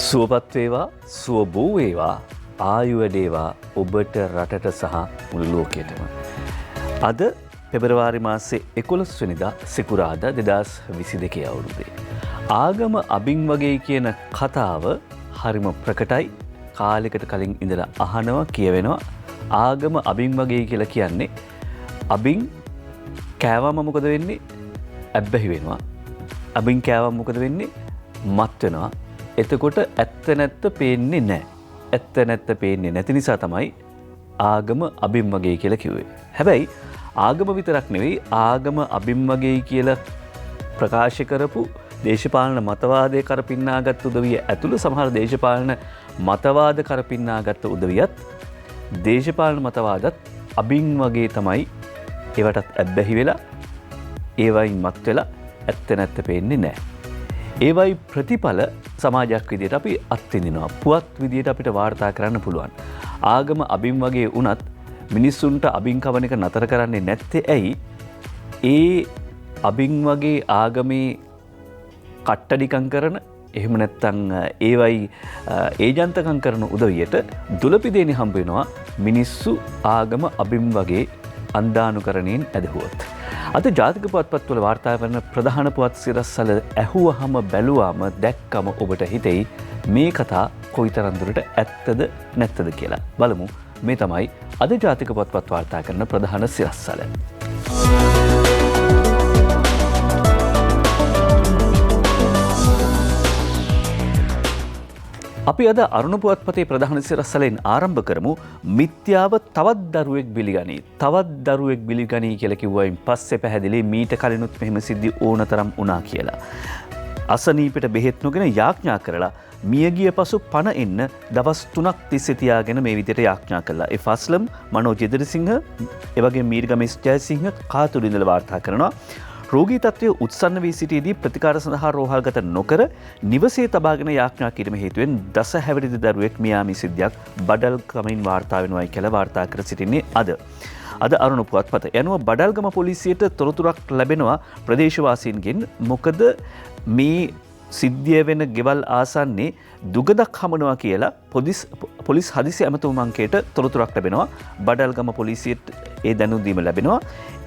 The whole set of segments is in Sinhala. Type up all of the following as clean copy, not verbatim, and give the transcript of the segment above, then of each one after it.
සුවපත් වේවා සුව බෝ වේවා ආයු වැඩේවා ඔබට රටට සහ මුළු ලෝකයටම. අද පෙබරවාරි මාසේ 11 වෙනිදා සිකුරාදා 2022 අවුරුද්දේ. ආගම අබින් වගේ කියන කතාව හරිම ප්‍රකටයි. කාලයකට කලින් ඉඳලා අහනවා කියවෙනවා. ආගම අබින් වගේ කියලා කියන්නේ අබින් කෑවම මොකද වෙන්නේ? ඇබ්බැහි වෙනවා. අබින් කෑවම මොකද වෙන්නේ? මත් වෙනවා. එතකොට ඇත්ත නැත්ත පේන්නේ නැහැ. ඇත්ත නැත්ත පේන්නේ නැති නිසා තමයි ආගම අබින් වගේ කියලා කිව්වේ. හැබැයි ආගම විතරක් නෙවෙයි ආගම අබින් වගේ කියලා ප්‍රකාශ කරපු දේශපාලන මතවාදයේ කරපින්නාගත් උදවිය ඇතුළු සමහර දේශපාලන මතවාද කරපින්නාගත් උදවියත් දේශපාලන මතවාදත් අබින් වගේ තමයි ඒවටත් ඇබ්බැහි වෙලා ඒවයින් මත් වෙලා ඇත්ත නැත්ත පේන්නේ නැහැ. ඒවයි ප්‍රතිඵල සමාජයක් විදියට අපි අත්විඳිනවා. පුවත් විදියට අපිට වාර්තා කරන්න පුළුවන්. ආගම අබින් වගේ වුණත් මිනිස්සුන්ට අබින් කවන එක නතර කරන්නේ නැත්තේ ඇයි? ඒ අබින් වගේ ආගමේ කට්ටඩිකම් කරන එහෙම නැත්නම් ඒවයි ඒජන්තකම් කරන උදවියට දුලපිදේනි හම්බ වෙනවා මිනිස්සු ආගම අබින් වගේ අන්දානුකරණයෙන් ඇදහුවොත්. අද ජාතික පුවත්පත්වල වාර්තා කරන ප්‍රධාන පුවත් සිරස්වල ඇහුවහම බැලුවාම දැක්කම ඔබට හිතෙයි මේ කතා කොයිතරම් දුරට ඇත්තද නැත්තද කියලා. බලමු. මේ තමයි අද ජාතික පුවත්පත් වාර්තා කරන ප්‍රධාන සිරස්වල. අපි අද අරුණ පුවත්පතේ ප්‍රධාන සිරස්වලින් ආරම්භ කරමු. මිත්‍යාව තවත් දරුවෙක් බිලිගනී. තවත් දරුවෙක් බිලිගනී කියලා කිව්වයින් පස්සේ පැහැදිලි මීට කලිනුත් මෙහෙම සිද්ධි ඕනතරම් වුණා කියලා. අසනීපෙට බෙහෙත් නොගෙන යාඥා කරලා මියගිය පසු පණ එන්න දවස් 3ක් තිස්සේ තියාගෙන මේ විදිහට යාඥා කළා. ඒ ෆස්ලම් මනෝජ් ඉදිරිසිංහ එවැගේ මීර්ගමේස් ජයසිංහ කාතුළු ඉඳලා වාර්තා කරනවා. රෝගී තත්ත්වය උත්සන්න වී සිටියේදී ප්‍රතිකාර සඳහා රෝහල්ගත නොකර නිවසේ තබාගෙන යාඥා කිරීම හේතුවෙන් දස හැවිරිදි දරුවෙක් මියාමි සිද්ධියක් බඩල්ගමින් වාර්තා වෙනවායි කියලා වාර්තා කර සිටින්නේ අද. අද අරුණ පුවත්පත යනුව බඩල්ගම පොලිසියට තොරතුරක් ලැබෙනවා ප්‍රදේශවාසීන්ගෙන්. මොකද මේ සිද්ධිය වෙන ගෙවල් ආසන්නේ දුගදක් හමනවා කියලා පොලිස් හදිසි ඇමතුම් අංකයට තොරතුරක් ලැබෙනවා. බඩල්ගම පොලිසියට ඒ දැනුම් දීම ලැබෙනවා.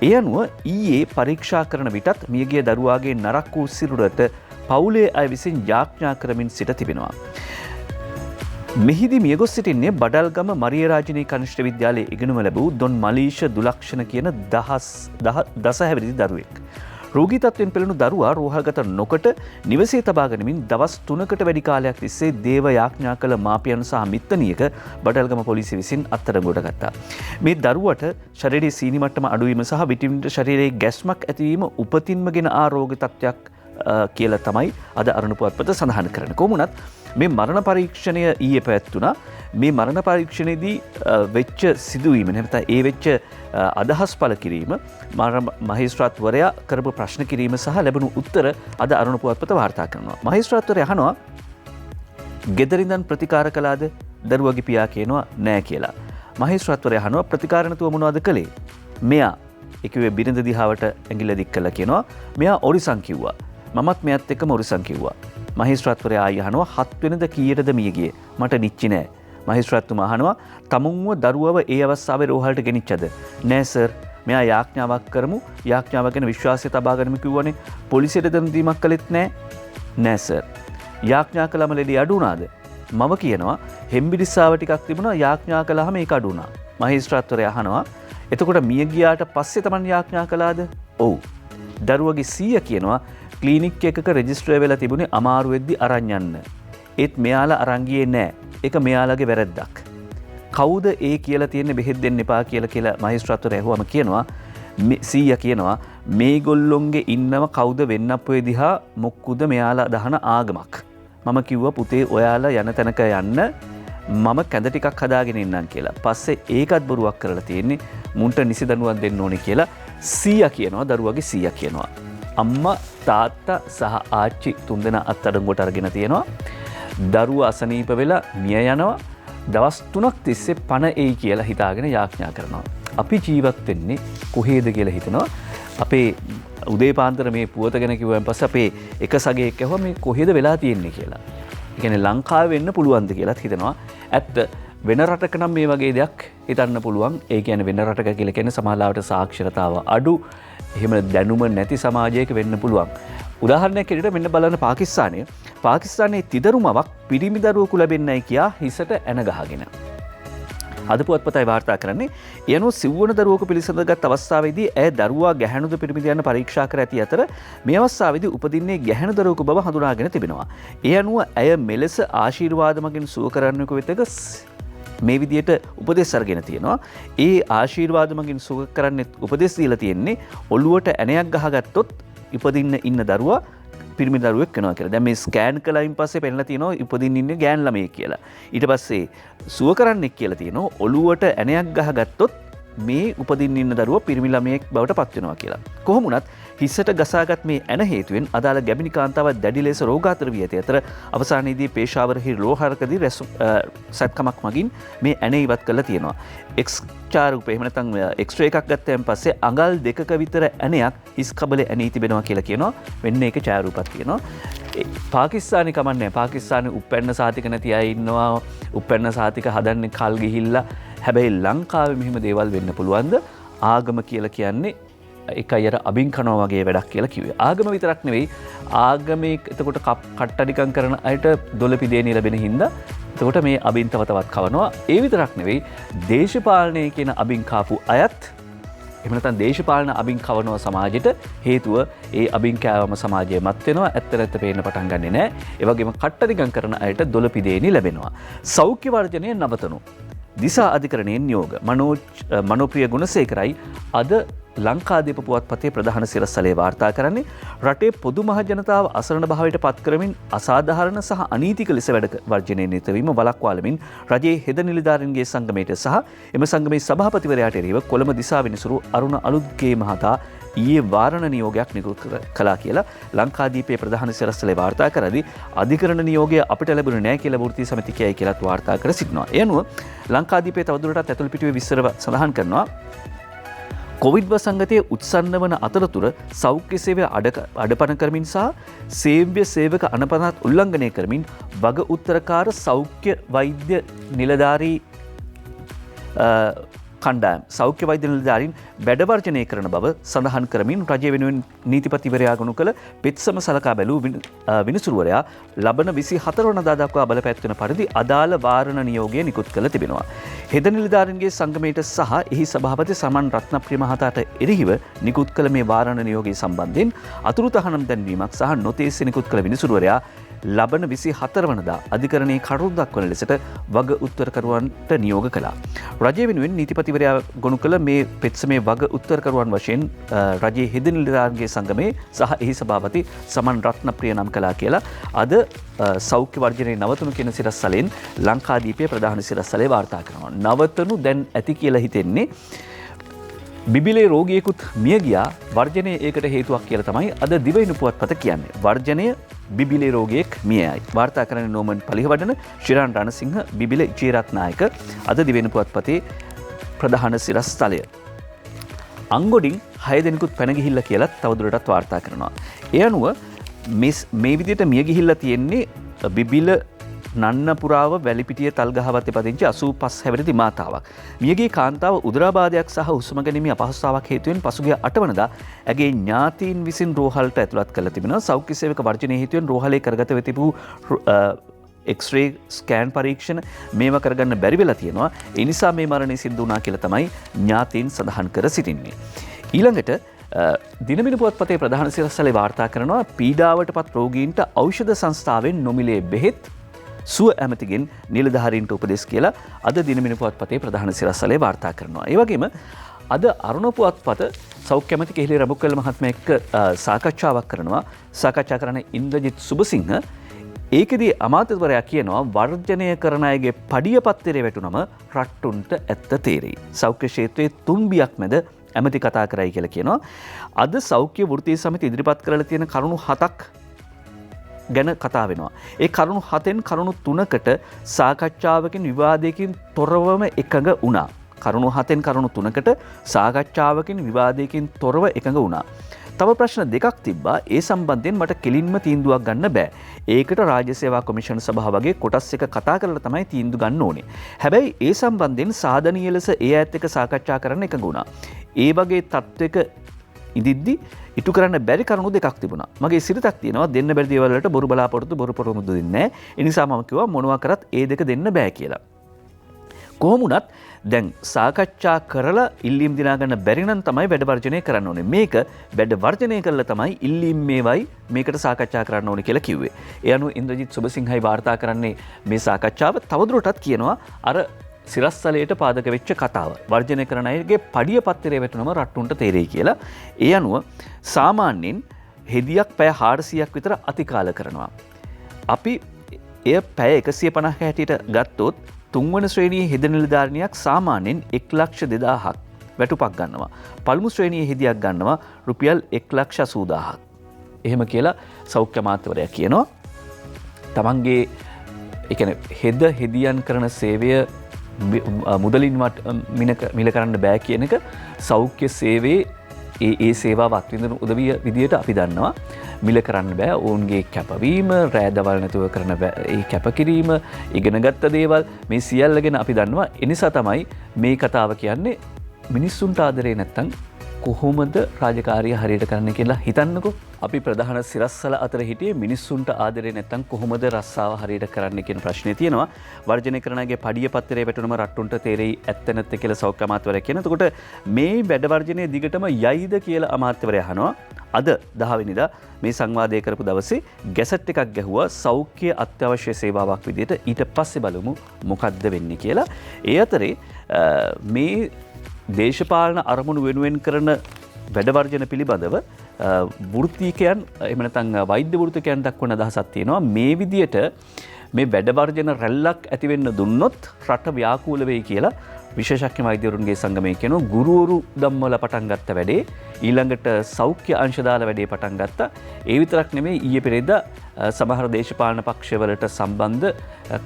ඒ අනුව ඊයේ පරීක්ෂා කරන විටත් මියගිය දරුවාගේ නරක් වූ සිරුරට පවුලේ අය විසින් යාඥා කරමින් සිට තිබෙනවා. මෙහිදී මියගොස් සිටින්නේ බඩල්ගම මරිය රාජිනී කනිෂ්ඨ විද්‍යාලයේ ඉගෙනුම ලැබූ දොන් මලීෂ දුලක්ෂණ කියන දස හැවිරිදි දරුවෙක්. රෝගී තත්ත්වයෙන් පෙළෙනු දරුවා රෝහල්ගත නොකොට නිවසේ තබා ගනිමින් දවස් 3කට වැඩි කාලයක් තිස්සේ දේව යාඥා කළ මාපියන් සහ මිත්තණියක බඩල්ගම පොලිසිය විසින් අත්අඩංගුවට ගත්තා. මේ දරුවට ශරීරයේ සීනි මට්ටම අඩු වීම සහ විටින් විට ශරීරයේ ගැස්මක් ඇතිවීම උපතින්ම ගෙන ආ රෝග තත්ත්වයක් කියලා තමයි අද අරුණ පුවත්පත සඳහන් කරන්නේ. කොහොමුණත් මේ මරණ පරීක්ෂණය ඊයේ පැවැත්වුණා. මේ මරණ පරීක්ෂණයේදී වෙච්ච සිදුවීම නැත්නම් ඒ වෙච්ච අදහස් පළ කිරීම මහේස්ත්‍රාත්වරයා කරපු ප්‍රශ්න කිරීම සහ ලැබුණු උත්තර අද අරුණ පුවත්පත වාර්තා කරනවා. මහේස්ත්‍රාත්වරයා අහනවා ගෙදරින්දන් ප්‍රතිකාර කළාද? දරුවගේ පියා කියනවා නෑ කියලා. මහේස්ත්‍රාත්වරයා අහනවා ප්‍රතිකාර නැතුව මොනවද කළේ? මෙයා ඒකේ බිරිඳ දිහාවට ඇඟිල්ල දික් කළා කියනවා. මෙයා ඔරිසන් කිව්වා. මමත් මෙයත් එක්කම ඔරිසන් කිව්වා. මහේස්ත්‍රාත්වරයා ආය අහනවා 7 වෙනිද කීයටද මිය ගියේ? මට නිච්චි නෑ. මහේස්ත්‍රාත්තුමා අහනවා තමුන්ව දරුවව ඒ අවස්ථාවේ රෝහලට ගෙනිච්චද? නෑ සර්. මෙයා යාඥාවක් කරමු. යාඥාව ගැන විශ්වාසය තබා ගනිමු කිව්වනේ. පොලිසියට දැනුම් දීමක් කළෙත් නෑ. නෑ සර්. යාඥා කළාම ලෙඩි අඩු වුණාද? මම කියනවා හෙම්බිරිස්සාව ටිකක් තිබුණා යාඥා කළාම ඒක අඩු වුණා. මහේස්ත්‍රාත්වරයා අහනවා එතකොට මිය ගියාට පස්සේ Taman යාඥා කළාද? ඔව්. දරුවගේ සීයා කියනවා ක්ලිනික් එකක රෙජිස්ටර් වෙලා තිබුණේ අමාරු වෙද්දි අරන් යන්න. ඒත් මෙයාලා අරන් ගියේ නෑ. ඒක මෙයාලගේ වැරද්දක්. කවුද ඒ කියලා තියෙන්නේ බෙහෙත් දෙන්න එපා කියලා මහේස්ත්‍රාත්වරයා ඇහුවම කියනවා සීයා කියනවා මේගොල්ලොන්ගේ ඉන්නව කවුද වෙන්නප්පුවේ දිහා මොක්කුද මෙයාලා දහන ආගමක්. මම කිව්වා පුතේ ඔයාලා යන තැනක යන්න මම කැඳ ටිකක් හදාගෙන ඉන්නම් කියලා. පස්සේ ඒකත් බොරුවක් කරලා තියෙන්නේ මුන්ට නිසි දඬුවම් දෙන්න ඕනේ කියලා සීයා කියනවා. දරුවගේ සීයා කියනවා. අම්මා තාත්තා සහ ආච්චි තුන්දෙනා අත්අඩංගුවට අරගෙන තියෙනවා. දරුවා අසනීප වෙලා මිය යනවා. දවස් 3ක් තිස්සේ පණ එයි කියලා හිතාගෙන යාඥා කරනවා. අපි ජීවත් වෙන්නේ කොහේද කියලා හිතනවා. අපේ උදේ පාන්දර මේ පුවත ගැන කිව්වන් පස්සේ අපේ එක සගයෙක් ඇහුවා මේ කොහෙද වෙලා තියෙන්නේ කියලා. ඒ කියන්නේ ලංකාවේ වෙන්න පුළුවන්ද කියලාත් හිතනවා. ඇත්ත වෙන රටක නම් මේ වගේ දෙයක් හිතන්න පුළුවන්. ඒ කියන්නේ වෙන රටක කියලා කියන්නේ සමාජලාවට සාක්ෂරතාව අඩු, එහෙම දැනුම නැති සමාජයක වෙන්න පුළුවන්. උදාහරණයක් ඇරෙන්න මෙන්න බලන්න පාකිස්තානයේ තිදරුමවක් පිරිමි දරුවෙකු ලැබෙන්නයි කියා හිසට ඇන ගහගෙන. අද පුවත්පතයි වාර්තා කරන්නේ ඒ අනුව සිව්වන දරුවෙකු පිළිසඳගත් අවස්ථාවේදී ඇය දරුවා ගැහැණුද පිරිමිද යන පරීක්ෂා කර ඇති අතර මේ අවස්ථාවේදී උපදින්නේ ගැහැණු දරුවෙකු බව හඳුනාගෙන තිබෙනවා. ඒ අනුව ඇය මෙලෙස ආශිර්වාද මගින් සුව කරන්නෙකු වෙතක මේ විදියට උපදෙස් අරගෙන තියෙනවා. ඒ ආශිර්වාද මගින් සුව කරන්න උපදෙස් දීලා තියෙන්නේ ඔළුවට ඇණයක් ගහගත්තොත් ඉපදින්න ඉන්න දරුවා පිරිමි දරුවෙක් වෙනවා කියලා. දැන් මේ ස්කෑන් කළයින් පස්සේ පෙන්නලා තියෙනවා ඉපදින්න ඉන්නේ ගෑන් ළමයෙක් කියලා. ඊට පස්සේ සුව කරන්නෙක් කියලා තියෙනවා ඔළුවට ඇණයක් ගහගත්තොත් මේ උපදින්න ඉන්න දරුවා පිරිමි ළමයෙක් බවට පත් වෙනවා කියලා. කොහොම වුණත් හිසට ගසාගත් මේ ඇණ හේතුවෙන් අදාළ ගැබිනි කාන්තාවක් දැඩි ලෙස රෝගාතුර වී ඇති අතර අවසානයේදී පේශාවර හිරි ලෝහරකදී සැත්කමක් මගින් මේ ඇණ ඉවත් කරලා තියෙනවා. එක්ස්චාරූප එහෙම නැත්නම් එක්ස්රේ එකක් ගත්තයන් පස්සේ අඟල් දෙකක විතර ඇණයක් හිස් කබලේ ඇණී තිබෙනවා කියලා කියනවා. වෙන්න ඒක ඡායාරූපයක් තියෙනවා. පාකිස්තානේ කමන්නේ පාකිස්තානේ උප්පැන්න සාතික නැති අය ඉන්නවා. උප්පැන්න සාතික හදන්නේ කල් ගිහිල්ලා. හැබැයි ලංකාවේ මෙහෙම දේවල් වෙන්න පුළුවන්ද? ආගම කියලා කියන්නේ එකයි අර අබින් කනවා වගේ වැඩක් කියලා කිව්වේ. ආගම විතරක් නෙවෙයි ආගමේ එතකොට කට්ටඩිකම් කරන අයට දොළපිදේනි ලැබෙන හින්දා එතකොට මේ අබින් තව තවත් කවනවා. ඒ විතරක් නෙවෙයි දේශපාලනය කියන අබින් කාපු අයත් එහෙම නැත්නම් දේශපාලන අබින් කවනවා සමාජෙට හේතුව ඒ අබින් කෑවම සමාජය මත් වෙනවා. ඇත්ත නැත්ත පේන්න පටන් ගන්නෙ නෑ. ඒ වගේම කට්ටඩිකම් කරන අයට දොළපිදේනි ලැබෙනවා. සෞඛ්‍ය වර්ජනය නවතනු දිසා අධිකරණයෙන් නියෝග මනෝප්‍රිය ගුණසේකරයි අද ලංකාදීප පුවත්පතේ ප්‍රධාන සිරස්තලයේ වාර්තා කරන්නේ. රටේ පොදු මහ ජනතාව අසරණ භාවයට පත් කරමින් අසාධාරණ සහ අනීතික ලෙස වැඩ වර්ජනයේ නිරතවීම වළක්වාලමින් රජයේ හෙද නිලධාරීන්ගේ සංගමයට සහ එම සංගමේ සභාපතිවරයාට එරෙහිව කොළඹ දිසා විනිසුරු අරුණ අලුත්ගේ මහතා ඊයේ වාරණ නියෝගයක් නිකුත් කළා කියලා ලංකාදීපයේ ප්‍රධාන සිරස්තලයේ වාර්තා කරදී අධිකරණ නියෝගය අපිට ලැබුණේ නැහැ කියලා වෘත්තීය සමිතිකයයි කියලාත් වාර්තා කර සිටිනවා. ඒ අනුව ලංකාදීපයේ තවදුරටත් ඇතුළු පිටුවේ විස්තර සඳහන් කරනවා. කොවිඩ් වසංගතයේ උත්සන්න වන අතරතුර සෞඛ්‍ය සේවය අඩපණ කරමින් සහ සේව්‍ය සේවක අනපනත් උල්ලංඝනය කරමින් වග උත්තරකාර සෞඛ්‍ය වෛද්‍ය නිලධාරී කණ්ඩායම් සෞඛ්‍ය වෛද්‍ය නිලධාරීන් වැඩ වර්ජනය කරන බව සඳහන් කරමින් රජය වෙනුවෙන් නීතිපතිවරයා ගොනු කළ පෙත්සම සලකා බැලූ විනිසුරුවරයා ලබන 24 වනදා දක්වා බලපැත්වෙන පරිදි අදාළ වාරණ නියෝගය නිකුත් කළ තිබෙනවා. හෙද නිලධාරීන්ගේ සංගමයට සහ එහි සභාපති සමන් රත්නප්‍රිය මහතාට එරෙහිව නිකුත් කළ මේ වාරණ නියෝගය සම්බන්ධයෙන් අතුරු තහනම් දැන්වීමක් සහ නොතේසි නිකුත් කළ විනිසුරුවරයා ලබන 24 වනදා අධිකරණයේ කරුණු දක්වන ලෙසට වග උත්තරකරුවන්ට නියෝග කළා. රජය වෙනුවෙන් නීතිපතිවරයා ගොනු කළ මේ පෙත්සමේ වග උත්තරකරුවන් වශයෙන් රජයේ හෙද නිලධාරීන්ගේ සංගමේ සහ එහි සභාපති සමන් රත්නප්‍රිය නම් කළා කියලා අද සෞඛ්‍ය වර්ජනයේ නවතුණු කියන සිරස්තලෙන් ලංකාදීපයේ ප්‍රධාන සිරස්තලේ වාර්තා කරනවා. නවතුණු දැන් ඇති කියලා හිතෙන්නේ බිබිලේ රෝගියෙකුත් මිය ගියා වර්ජනය ඒකට හේතුවක් කියලා තමයි අද දිවයින පුවත්පත කියන්නේ. වර්ජනය බිබිලේ රෝගියෙක් මියයි. වාර්තා කරන්නේ නෝමන් පලිහවඩන ශ්‍රීරාන් රණසිංහ බිබිල ජීරත්නායක අද දිවයින පුවත්පතේ ප්‍රධාන සිරස්තලය. අංගොඩින් 6 දෙනෙකුත් පැන ගිහිල්ලා කියලා තවදුරටත් වාර්තා කරනවා. ඒ අනුව මේ විදිහට මිය ගිහිල්ලා තියෙන්නේ බිබිල නන්නපුරාව වැලිපිටිය තල්ගහවත්තේ පදිංචි 85 හැවිරිදි මාතාවක්. මියගිය කාන්තාව උදරාබාධයක් සහ හුස්ම ගැනීමේ අපහසුතාවක් හේතුවෙන් පසුගිය 8 වනදා ඇගේ ඥාතීන් විසින් රෝහලට ඇතුළත් කරලා තිබෙනවා. සෞඛ්‍ය සේවක වර්ජනයේ හේතුවෙන් රෝහලේ කරගත වෙ තිබූ එක්ස්රේ ස්කෑන් පරීක්ෂණ මේවා කරගන්න බැරි වෙලා තියෙනවා. ඒ නිසා මේ මරණය සිදු වුණා කියලා තමයි ඥාතීන් සඳහන් කර සිටින්නේ. ඊළඟට දිනමින පුවත්පතේ ප්‍රධාන සිරස්තලේ වාර්තා කරනවා පීඩාවට පත් රෝගීන්ට ඖෂධ සංස්ථාවෙන් නොමිලේ බෙහෙත් සුව ඇමතිගෙන් නිලධාරීන්ට උපදෙස් කියලා අද දිනමින පුවත්පතේ ප්‍රධාන සිරස්තලේ වාර්තා කරනවා. ඒ වගේම අද අරුණ පුවත්පත සෞඛ්‍ය ඇමති කෙහෙලි රඹුක්කල මහත්මයා එක්ක සාකච්ඡාවක් කරනවා. සාකච්ඡා කරන ඉන්ද්‍රජිත් සුබසිංහ ඒකෙදී අමාත්‍යවරයා කියනවා වර්ජනය කරන අයගේ පඩිය පත්තරේ වැටුනම රට්ටුන්ට ඇත්ත තේරෙයි. සෞඛ්‍ය ක්ෂේත්‍රයේ තුන්බියක් මැද ඇමති කතා කරයි කියලා කියනවා. අද සෞඛ්‍ය වෘත්තීය සමිති ඉදිරිපත් කරලා තියෙන කරුණු 7ක් ගැන කතා වෙනවා. ඒ කරුණු 7න් කරුණු 3කට සාකච්ඡාවකින් විවාදයකින් තොරවම එකඟ වුණා. කරුණු 7න් කරුණු 3කට සාකච්ඡාවකින් විවාදයකින් තොරව එකඟ වුණා. තව ප්‍රශ්න දෙකක් තිබ්බා. ඒ සම්බන්ධයෙන් මට කෙලින්ම තීන්දුවක් ගන්න බෑ. ඒකට රාජ්‍ය සේවා කොමිෂන් සභාව වගේ කොටස් එක කතා කරලා තමයි තීන්දුව ගන්න ඕනේ. හැබැයි ඒ සම්බන්ධයෙන් සාධනීය ලෙස ඒ ඇත් එක්ක සාකච්ඡා කරන්න එකඟ වුණා. ඒ වගේ තත්වයක ඉදිද්දි ඉටු කරන්න බැරි කරුණු දෙකක් තිබුණා. මගේ සිරිතක් තියෙනවා දෙන්න බැරි දේවල් වලට බොරු බලාපොරොත්තු බොරු පොරොන්දු දෙන්නේ නැහැ. ඒ නිසා මම කිව්වා මොනවා කරත් ඒ දෙක දෙන්න බෑ කියලා. කොහොම වුණත් දැන් සාකච්ඡා කරලා ඉල්ලීම් දිනා ගන්න බැරි නම් තමයි වැඩ වර්ජනය කරන්න ඕනේ. මේක වැඩ වර්ජනය කළා තමයි ඉල්ලීම් මේවයි මේකට සාකච්ඡා කරන්න ඕනේ කියලා කිව්වේ. ඒ අනුව ඉන්ද්‍රජිත් සුබසිංහයි වාර්තා කරන්නේ මේ සාකච්ඡාව තවදුරටත් කියනවා අර සිරස්තලයට පාදක වෙච්ච කතාව. වර්ජනය කරන අයගේ පඩිය පත්තරේ වැටුනම රට්ටුන්ට තේරෙයි කියලා. ඒ අනුව සාමාන්‍යයෙන් හෙදියක් පැය 400ක් විතර අතිකාල කරනවා. අපි එය පැය 150ක හැටියට ගත්තොත් තුන්වන ශ්‍රේණියේ හෙද නිලධාරණයක් සාමාන්‍යයෙන් 1,02,000ක් වැටුපක් ගන්නවා. පළමු ශ්‍රේණියේ හෙදියක් ගන්නවා රුපියල් 1,80,000ක්. එහෙම කියලා සෞඛ්‍ය අමාත්‍යවරයා කියනවා. තමන්ගේ ඒ කියන්නේ හෙද හෙදියන් කරන සේවය මුදලින් මිල කරන්න බෑ කියන එක සෞඛ්‍ය සේවයේ ඒ සේවාව අත්විඳින උදවිය විදියට අපි දන්නවා. මිල කරන්න බෑ. ඔවුන්ගේ කැපවීම, රෑදවල් නැතුව කරන ඒ කැපකිරීම, ඉගෙනගත්ත දේවල් මේ සියල්ල ගැන අපි දන්නවා. ඒ නිසා තමයි මේ කතාව කියන්නේ මිනිස්සුන්ට ආදරේ නැත්තම් කොහොමද රාජකාරිය හරියට කරන්න කියලා හිතන්නකෝ. අපි ප්‍රධාන සිරස්සල අතර හිටියේ මිනිස්සුන්ට ආදරේ නැත්තම් කොහොමද රස්සාව හරියට කරන්න කියන ප්‍රශ්නේ තියෙනවා. වර්ජනය කරනගේ පඩිය පත්තරේ වැටුනම රට්ටුන්ට තේරෙයි ඇත්ත නැත්te කියලා සෞඛ්‍ය අමාත්‍යවරයා කියන. එතකොට මේ වැඩ වර්ජනයේ දිගටම යයිද කියලා අමාත්‍යවරයා අහනවා. අද 10 වෙනිදා මේ සංවාදය කරපු දවසේ ගැසට් එකක් ගැහුවා සෞඛ්‍ය අත්‍යවශ්‍ය සේවාවක් විදිහට. ඊට පස්සේ බලමු මොකද්ද වෙන්නේ කියලා. ඒ අතරේ මේ දේශපාලන අරමුණු වෙනුවෙන් කරන වැඩවර්ජන පිළිබඳව වෘත්තීකයන් එහෙම නැත්නම් වෛද්‍ය වෘත්තීකයන් දක්වන අදහසක් තියෙනවා. මේ විදියට මේ වැඩවර්ජන රැල්ලක් ඇති වෙන්න දුන්නොත් රට ව්‍යාකූල වෙයි කියලා විශේෂඥ වෛද්‍යවරුන්ගේ සංගමය කියනවා. ගුරුවරු ධම්මවල පටන් ගත්ත වැඩේ ඊළඟට සෞඛ්‍ය අංශ දාලා වැඩේ පටන් ගත්තා. ඒ විතරක් නෙමෙයි ඊයේ පෙරේදා සමහර දේශපාලන පක්ෂවලට සම්බන්ධ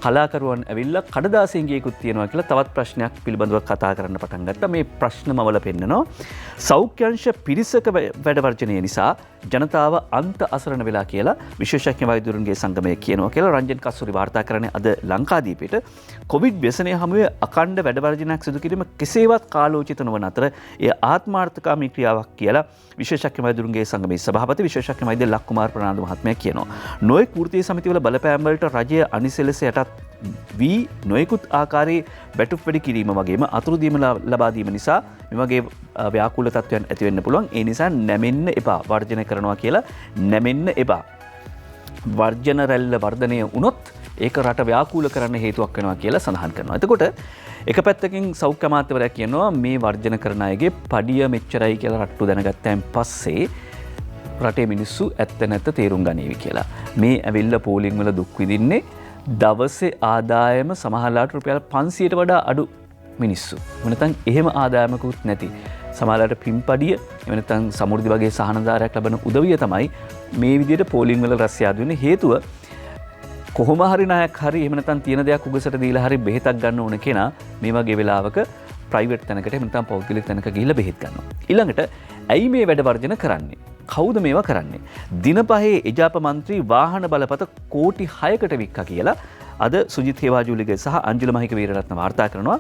කලාකරුවන් ඇවිල්ලා කඩදාසියෙන් ගියකුත් තියෙනවා කියලා තවත් ප්‍රශ්නයක් පිළිබඳව කතා කරන්න පටන් ගත්තා. මේ ප්‍රශ්නමවල පෙන්නනවා සෞඛ්‍ය අංශ පිරිසක වැඩවර්ජනය නිසා ජනතාව අන්ත අසරණ වෙලා කියලා විශේෂඥ වෛද්‍යවරුන්ගේ සංගමය කියනවා කියලා රංජන් කස්සුරි වාර්තා කරන්නේ අද ලංකාදීපේට. කොවිඩ් ව්‍යසනය හමුවේ අඛණ්ඩ වැඩවර්ජනයක් සිදු කිරීම කෙසේවත් කාලෝචිත නොවන අතර එය ආත්මාර්ථකාමී ක්‍රියාවක් කියලා විශේෂඥ වෛද්‍යවරුන්ගේ සංගමේ සභාපති විශේෂඥ වෛද්‍ය ලක්කුමාර් ප්‍රනාන්දු මහත්මයා කියනවා. නොයෙක් වෘත්තීය සමිතිවල බලපෑම් වලට රජය අනිසෙලස යටත් වී නොයෙකුත් ආකාරයේ වැටුප් වැඩි කිරීම වගේම අතුරුදීම ලබා දීම නිසා මේ වගේ ව්‍යාකූල තත්ත්වයන් ඇති වෙන්න පුළුවන්. ඒ නිසා නැමෙන්න එපා. වර්ජන කරනවා කියලා නැමෙන්න එපා. වර්ජන රැල්ල වර්ධනය වුණොත් ඒක රට ව්‍යාකූල කරන්න හේතුවක් වෙනවා කියලා සඳහන් කරනවා. එතකොට එක පැත්තකින් සෞඛ්‍ය අමාත්‍යවරයා කියනවා මේ වර්ජන කරන අයගේ පඩිය මෙච්චරයි කියලා රට්ටු දැනගත්තයින් පස්සේ රටේ මිනිස්සු ඇත්ත නැත්ත තේරුම් ගනීවි කියලා. මේ ඇවිල්ලා පෝලිං වල දුක් විඳින්නේ දවසේ ආදායම සමහරලාට රුපියල් 500ට වඩා අඩු මිනිස්සු. නැත්නම් එහෙම ආදායමකුත් නැති. සමහරලාට පින්පඩිය එහෙම නැත්නම් සමෘද්ධි වගේ සහනදාරයක් ලබන උදවිය තමයි මේ විදිහට පෝලිං වල රැස්යාදු වෙන්නේ. හේතුව කොහොම හරි ණයක් හරි එහෙම නැත්නම් තියෙන දෙයක් උගසට දීලා හරි බෙහෙතක් ගන්න ඕන කෙනා මේ වගේ වෙලාවක ප්‍රයිවට් තැනකට එහෙම නැත්නම් පෞද්ගලික තැනක ගිහිල්ලා බෙහෙත් ගන්නවා. ඊළඟට ඇයි මේ වැඩ වර්ජන කරන්නේ? කවුද මේවා කරන්නේ? දින පහේ එජාප මන්ත්‍රී වාහන බලපත කෝටි 6කට වික්කා කියලා අද සුජිත් හේවාජූලිගේ සහ අංජුල මහික වීරරත්න වාර්තා කරනවා.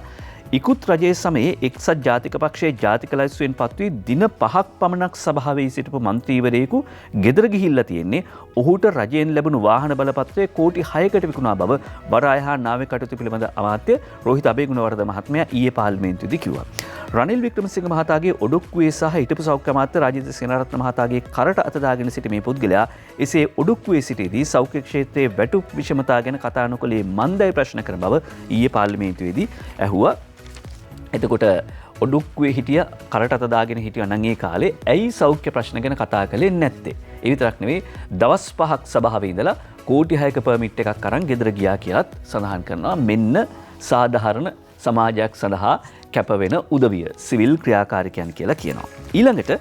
ඉකුත් රජයේ සමයේ එක්සත් ජාතික පක්ෂයේ ජාතික ලයිස්තුවෙන් පත්වී දින 5ක් පමණක් සභාවේ සිටපු මන්ත්‍රීවරයෙකු ගෙදර ගිහිල්ලා තියෙන්නේ. ඔහුට රජයෙන් ලැබුණු වාහන බලපත්‍රය කෝටි 6කට විකුණා බව වරාය හා නාවික කටයුතු පිළිබඳ අමාත්‍ය රෝහිත අබේගුණවර්ධන මහත්මයා ඊයේ පාර්ලිමේන්තුවේදී කිව්වා. රනිල් වික්‍රමසිංහ මහතාගේ ඔඩොක්කුවේ සහ හිටපු සෞඛ්‍ය අමාත්‍ය රාජිත සේනාරත්න මහතාගේ කරට අත දාගෙන සිටි මේ පුද්ගලයා එසේ ඔඩොක්කුවේ සිටීදී සෞඛ්‍ය ක්ෂේත්‍රයේ වැටුප් විෂමතා ගැන කතා නොකළේ මන්දයි ප්‍රශ්න කරන බව ඊයේ පාර්ලිමේන්තුවේදී ඇහුවා. එතකොට ඔඩුක්කුවේ හිටිය කරට අත දාගෙන හිටිය නම් ඒ කාලේ ඇයි සෞඛ්‍ය ප්‍රශ්න ගැන කතා කළේ නැත්තේ? ඒ විතරක් නෙවෙයි දවස් 5ක් සභාවේ ඉඳලා කෝටි 6ක පර්මිට් එකක් අරන් ගෙදර ගියා කියලාත් සඳහන් කරනවා. මෙන්න සාධාරණ සමාජයක් සඳහා කැපවෙන උදවිය සිවිල් ක්‍රියාකාරිකයන් කියලා කියනවා. ඊළඟට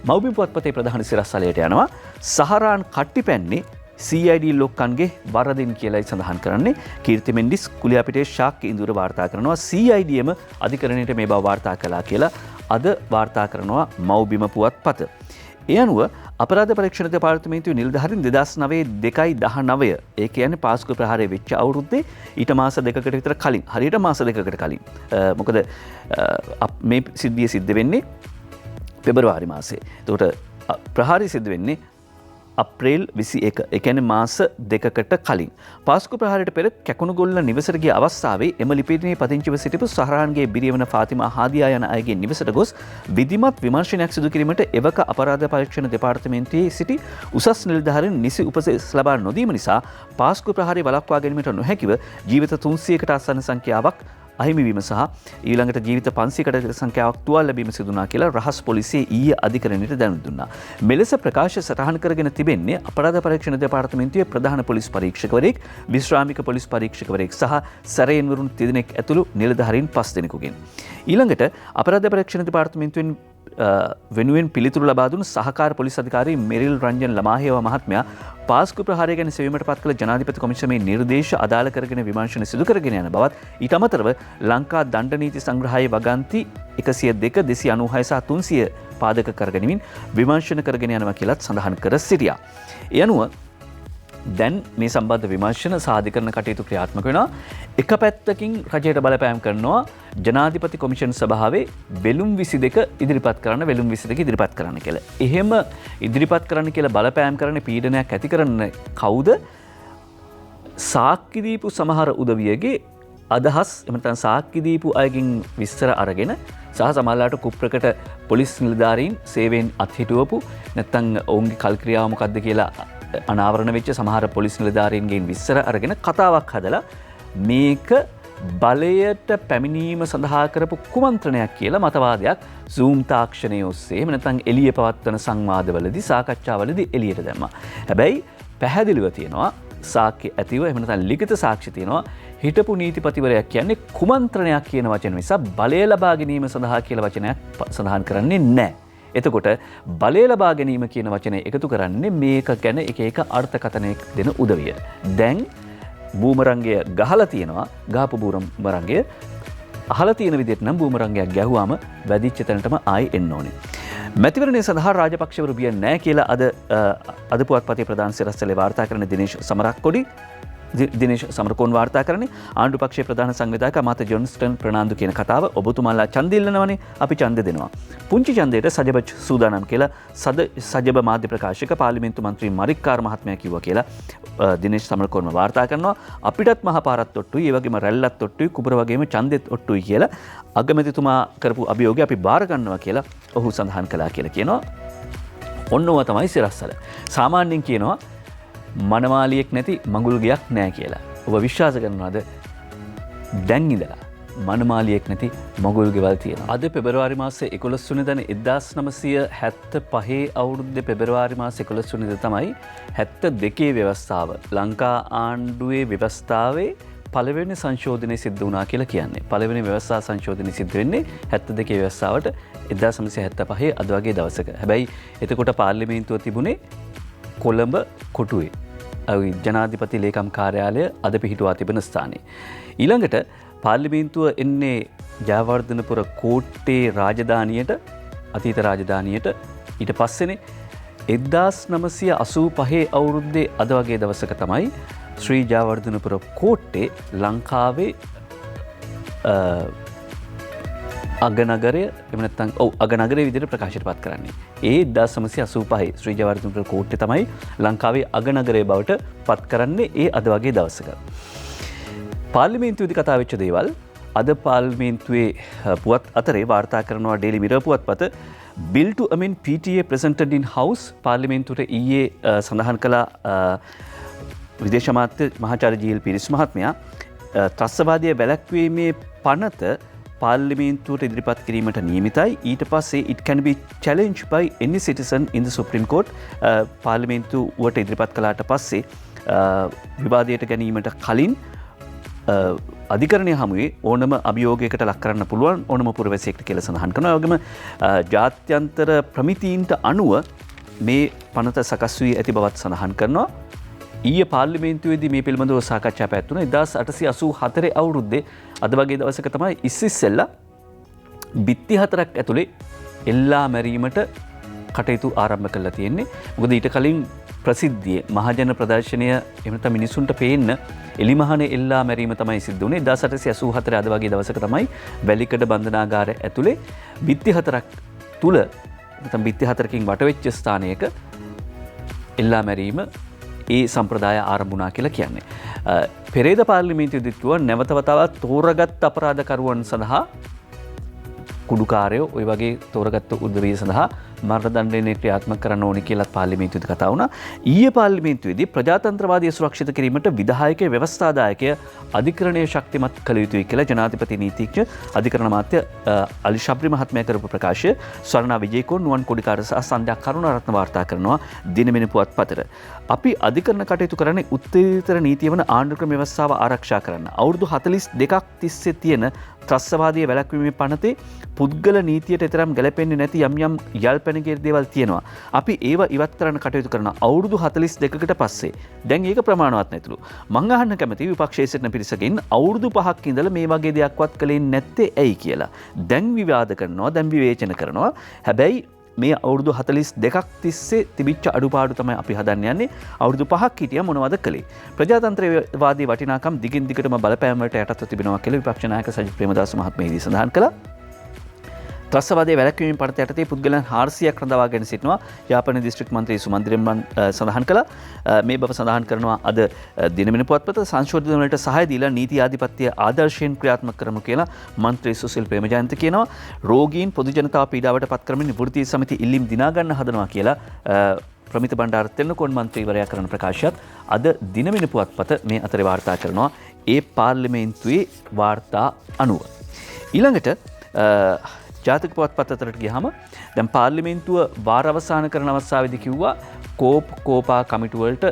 මව්බිම් පුවත්පතේ ප්‍රධාන සිරස්තලයට යනවා. සහරාන් කට්ටිපැන්නේ CID ලොක්කන්ගේ වරදින් කියලායි සඳහන් කරන්නේ. කීර්ති මෙන්ඩිස් කුලියාපිටේ ශාක්‍ය ඉඳුර වාර්තා කරනවා CIDම අධිකරණයට මේ බව වාර්තා කළා කියලා අද වාර්තා කරනවා මව්බිම පුවත්පත. ඒ අනුව අපරාධ පරීක්ෂණ දෙපාර්තමේන්තුවේ නිලධාරීන් 2009 ඒ කියන්නේ පාස්කු ප්‍රහාරය වෙච්ච අවුරුද්දේ ඊට මාස දෙකකට විතර කලින් හරියට මාස දෙකකට කලින් මොකද මේ සිද්ධිය සිද්ධ වෙන්නේ පෙබරවාරි මාසේ. එතකොට ප්‍රහාරය සිද්ධ වෙන්නේ අප්‍රේල් 21 ඒ කියන්නේ මාස දෙකකට කලින්. පාස්කු ප්‍රහාරයට පෙර කැකුණුගොල්ල නිවසට ගිය අවස්ථාවේ එම ලිපිණයේ පදිංචිව සිටිපු සහරාන්ගේ බිරිය වන ෆාතිමා හාදියා යන අයගේ නිවසට ගොස් විධිමත් විමර්ශනයක් සිදු කිරීමට එවක අපරාධ පරීක්ෂණ දෙපාර්තමේන්තුවේ සිටි උසස් නිලධාරීන් නිසි උපදෙස් ලබා නොදීම නිසා පාස්කු ප්‍රහාරය වළක්වා ගැනීමට නොහැකිව ජීවිත 300කට ආසන්න සංඛ්‍යාවක් අහිමිවීම සහ ඊළඟට ජීවිත 500කට සංඛ්‍යාවක් තුවාල ලැබීම සිදු වුණා කියලා රහස් පොලිසිය ඊයේ අධිකරණයට දැනුම් දුන්නා. මෙලෙස ප්‍රකාශ සටහන් කරගෙන තිබෙන්නේ අපරාධ පරීක්ෂණ දෙපාර්තමේන්තුවේ ප්‍රධාන පොලිස් පරීක්ෂකවරයෙක්, විශ්‍රාමික පොලිස් පරීක්ෂකවරයෙක් සහ සැරයන්වරුන් 3 දෙනෙක් ඇතුළු නිලධාරීන් 5 දෙනෙකුගෙන්. ඊළඟට අපරාධ පරීක්ෂණ දෙපාර්තමේන්තුවෙන් වෙනුවෙන් පිළිතුරු ලබා දුන් සහකාර පොලිස් අධිකාරී මෙරිල් රංජන් ලමාහේවා මහත්මයා පාස්කු ප්‍රහාරය ගැන සෙවීමට පත් කළ ජනාධිපති කොමිසමේ නිර්දේශ අදාළ කරගෙන විමර්ශන සිදු කරගෙන යන බවත් ඊට අමතරව ලංකා දණ්ඩ නීති සංග්‍රහයේ වගන්ති 102 296 සහ 300 පාදක කරගනිමින් විමර්ශන කරගෙන යනවා කියලත් සඳහන් කර සිටියා. ඒ අනුව දැන් මේ සම්බන්ධ විමර්ශන සාධිකරණ කටයුතු ක්‍රියාත්මක වෙනවා. එක පැත්තකින් රජයට බලපෑම් කරනවා ජනාධිපති කොමිෂන් සභාවේ වෙළුම් 22 ඉදිරිපත් කරන්න වෙළුම් 22 ඉදිරිපත් කරන්න කියලා. එහෙම ඉදිරිපත් කරන්න කියලා බලපෑම් කරන පීඩනයක් ඇති කරන කවුද? සාක්කි දීපු සමහර උදවියගේ අදහස් එහෙම නැත්නම් සාක්කි දීපු අයගෙන් විස්තර අරගෙන සහ සමහරලාට කුප්‍රකට පොලිස් නිලධාරීන් සේවයෙන් අත්හිටුවපු නැත්නම් ඔවුන්ගේ කල්ක්‍රියාව මොකක්ද කියලා අනාවරණ වෙච්ච සමහර පොලිස් නිලධාරීන්ගෙන් විස්තර අරගෙන කතාවක් හදලා මේක බලයට පැමිණීම සඳහා කරපු කුමන්ත්‍රණයක් කියලා මතවාදයක් Zoom තාක්ෂණය ඔස්සේ එහෙම නැත්නම් එළිය පවත්වන සංවාදවලදී සාකච්ඡාවලදී එළියට දැම්මා. හැබැයි පැහැදිලිව තියෙනවා සාක්ෂි ඇතිව එහෙම නැත්නම් ලිඛිත සාක්ෂි තියෙනවා හිටපු නීතිපතිවරයා කියන්නේ කුමන්ත්‍රණයක් කියන වචන නිසා බලය ලබා ගැනීම සඳහා කියලා වචනයක් සඳහන් කරන්නේ නැහැ. එතකොට බලය ලබා ගැනීම කියන වචනය එකතු කරන්නේ මේක ගැන එක එක අර්ථකථනයක් දෙන උදවිය. දැන් බූමරංගය ගහලා තියෙනවා ගහපු බූමරංගය අහලා තියෙන විදිහට නම් බූමරංගයක් ගැහුවාම වැදිච්ච තැනටම ආයි එන්න ඕනේ. මැතිවරණය සඳහා රාජපක්ෂවරු බිය නැහැ කියලා අද පුවත්පතේ ප්‍රධාන සිරස්තලේ වාර්තා කරන දිනේෂ් සමරකෝන් වාර්තා කරන්නේ ආණ්ඩු පක්ෂයේ ප්‍රධාන සංවිධායක අමාත්‍ය ජොන්ස්ටන් ප්‍රනාන්දු කියන කතාව ඔබතුමාලා ඡන්ද ඉල්ලනවනේ අපි ඡන්ද දෙනවා. පුංචි ඡන්දයට සජබ සූදානම් කියලා සජබ මාධ්‍ය ප්‍රකාශක පාර්ලිමේන්තු මන්ත්‍රී මරික්කාර් මහත්මයා කිව්වා කියලා දිනේෂ් සමරකෝන් වාර්තා කරනවා. අපිටත් මහපාරත් ඔට්ටුයි ඒ වගේම රැල්ලත් ඔට්ටුයි කුඹර වගේම ඡන්දෙත් ඔට්ටුයි කියලා අගමැතිතුමා කරපු අභියෝගය අපි බාර ගන්නවා කියලා ඔහු සඳහන් කළා කියලා කියනවා. ඔන්නව තමයි සිරස්සල. සාමාන්‍යයෙන් කියනවා මනමාලියෙක් නැති මඟුල් ගයක් නෑ කියලා. ඔබ විශ්වාස කරනවාද දැන් ඉඳලා මනමාලියෙක් නැති මඟුල් ගෙවල් තියෙනවා. අද පෙබරවාරි මාසේ 11 වෙනිදා 1975 අවුරුද්දේ පෙබරවාරි මාසේ 11 වෙනිදා තමයි 72 ව්‍යවස්ථාව ලංකා ආණ්ඩුවේ ව්‍යවස්ථාවේ පළවෙනි සංශෝධනය සිද්ධ වුණා කියලා කියන්නේ. පළවෙනි ව්‍යවස්ථා සංශෝධනය සිද්ධ වෙන්නේ 72 ව්‍යවස්ථාවට 1975 අද වගේ දවසක. හැබැයි එතකොට පාර්ලිමේන්තුව තිබුණේ කොළඹ කොටුවේ. ජනාධිපති ලේකම් කාර්යාලය අද පිහිටුවා තිබෙන ස්ථානයේ. ඊළඟට පාර්ලිමේන්තුව එන්නේ ජයවර්ධනපුර කෝට්ටේ රාජධානියට අතීත රාජධානියට ඊට පස්සේනේ 1985 අවුරුද්දේ අද වගේ දවසක තමයි ශ්‍රී ජයවර්ධනපුර කෝට්ටේ ලංකාවේ අගනගරය එහෙම නැත්නම් අගනගරයේ විදිහට ප්‍රකාශයට පත් කරන්නේ. ඒ 1985 ශ්‍රී ජයවර්ධනපුර කෝට්ටේ තමයි ලංකාවේ අගනගරය බවට පත් කරන්නේ ඒ අද වගේ දවසක. පාර්ලිමේන්තුවේදී කතා වෙච්ච දේවල් අද පාර්ලිමේන්තුවේ පුවත් අතරේ වාර්තා කරනවා ඩේලි මිරර් පුවත්පත Bill to amend PTA presented in House පාර්ලිමේන්තුවට ඊයේ සඳහන් කළ විදේශ අමාත්‍ය මහාචාර්ය ජී.එල්. පිරිස් මහත්මයා ත්‍රස්තවාදය වැළැක්වීමේ පනත පාර්ලිමේන්තුවට ඉදිරිපත් කිරීමට නියමිතයි. ඊට පස්සේ it can be challenged by any citizen in the Supreme Court. පාර්ලිමේන්තුවට ඉදිරිපත් කළාට පස්සේ විවාදයට ගැනීමට කලින් අධිකරණය හමුවේ ඕනම අභියෝගයකට ලක් කරන්න පුළුවන් ඕනම පුරවැසියෙක්ට කියලා සඳහන් කරනවා. ඒ වගේම ජාත්‍යන්තර ප්‍රමිතීන්ට අනුව මේ පනත සකස් වී ඇති බවත් සඳහන් කරනවා. ඊයේ පාර්ලිමේන්තුවේදී මේ පිළිබඳව සාකච්ඡා පැවැත්වුණා. 1884 අවුරුද්දේ අද වගේ දවසක තමයි ඉස්සෙල්ලා බිත්ති 4ක් ඇතුලේ එල්ලා මැරීමට කටයුතු ආරම්භ කරලා තියෙන්නේ. මොකද ඊට කලින් ප්‍රසිද්ධිය මහජන ප්‍රදර්ශනය එහෙම නැත්නම් මිනිසුන්ට පේන්න එලිමහනේ එල්ලා මැරීම තමයි සිද්ධ වුනේ. 1884 අද වගේ දවසක තමයි වැලිකඩ බන්ධනාගාරය ඇතුලේ බිත්ති 4ක් තුල නැත්නම් බිත්ති 4කින් වටවෙච්ච ස්ථානයක එල්ලා මැරීම ඒ සම්ප්‍රදාය ආරම්භුණා කියලා කියන්නේ. පෙරේද පාර්ලිමේන්තුවේදී කිව්වා නැවත වතාවක් තෝරාගත් අපරාධකරුවන් සඳහා කුඩුකාරයෝ ওই වගේ තෝරාගත් උද්දවිය සඳහා මරණ දඬුවම ක්‍රියාත්මක කරන්න ඕනි කියලා පාර්ලිමේන්තුවේදී කතා වුණා. ඊයේ පාර්ලිමේන්තුවේදී ප්‍රජාතන්ත්‍රවාදී සුරක්ෂිත කිරීමට විධායකයේ ව්‍යවස්ථාදායකය අධිකරණයේ ශක්තිමත් කළ යුතුයි කියලා ජනාධිපති නීතිඥ අධිකරණ අමාත්‍ය අලි ශබ්රි මහත්මයා කරපු ප්‍රකාශය ස්වර්ණා විජේකෝන් නුවන් කොඩිකාර සහ සන්ධ්‍යා කරුණාරත්න වාර්තා කරනවා දිනමින පුවත්පතට. අපි අධිකරණ කටයුතු කරන්නේ උත්තරීතර නීතිය වන ආණ්ඩුක්‍රම ව්‍යවස්ථාව ආරක්ෂා කරන්න. අවුරුදු 42ක් තිස්සේ තියෙන ත්‍රස්තවාදී වැළැක්වීමේ පනතේ පුද්ගල නීතියට තරම් ගැලපෙන්නේ නැති යම් යම් යල්පැනගිරි දේවල් තියෙනවා. අපි ඒව ඉවත් කරන්න කටයුතු කරන අවුරුදු 42කට පස්සේ දැන් ඒක ප්‍රමාණවත් නැතුළු. මං අහන්න කැමති විපක්ෂයේ සිටින පිරිසකින් අවුරුදු 5ක් ඉඳලා මේ වගේ දෙයක්වත් කළේ නැත්තේ ඇයි කියලා. දැන් විවාද කරනවා, දැන් විවේචන කරනවා. හැබැයි මේ අවුරුදු 42ක් තිස්සේ තිබිච්ච අඩුපාඩු තමයි අපි හදන්න යන්නේ. අවුරුදු 5ක් හිටියා මොනවද කළේ? ප්‍රජාතන්ත්‍රවාදී වටිනාකම් දිගින් දිගටම බලපෑම් වලට යටත්ව තිබෙනවා කියලා විපක්ෂ නායක සජිත් ප්‍රේමදාස මහත්මයා සඳහන් කළා. ත්‍රස්තවාදී වැළැක්වීමේ පනත යටතේ පුද්ගලයන් 400ක් රඳවාගෙන සිටිනවා. යාපනයේ දිස්ත්‍රික් මන්ත්‍රී සුමන්දිරමන් සඳහන් කළා. මේ බව සඳහන් කරනවා අද දිනමින පුවත්පත සංශෝධන වලට සහාය දීලා නීති ආධිපත්‍ය ආදර්ශයෙන් ක්‍රියාත්මක කරමු කියලා මන්ත්‍රී සුසිල් ප්‍රේමජයන්ත කියනවා. රෝගීන් පොදු ජනතාව පීඩාවට පත් කරමින් වෘත්තීය සමිති ඉල්ලීම් දිනා ගන්න හදනවා කියලා ප්‍රමිත බණ්ඩාර තෙන්නකෝන් මන්ත්‍රීවරයා කරන ප්‍රකාශයත් අද දිනමින පුවත්පත මේ අතරේ වාර්තා කරනවා. ඒ පාර්ලිමේන්තුවේ වාර්තා අනුව. ඊළඟට ජාතික පුවත්පතට ගියාම දැන් පාර්ලිමේන්තුව වාර අවසන් කරන අවස්ථාවේදී කිව්වා කෝපා කමිටු වලට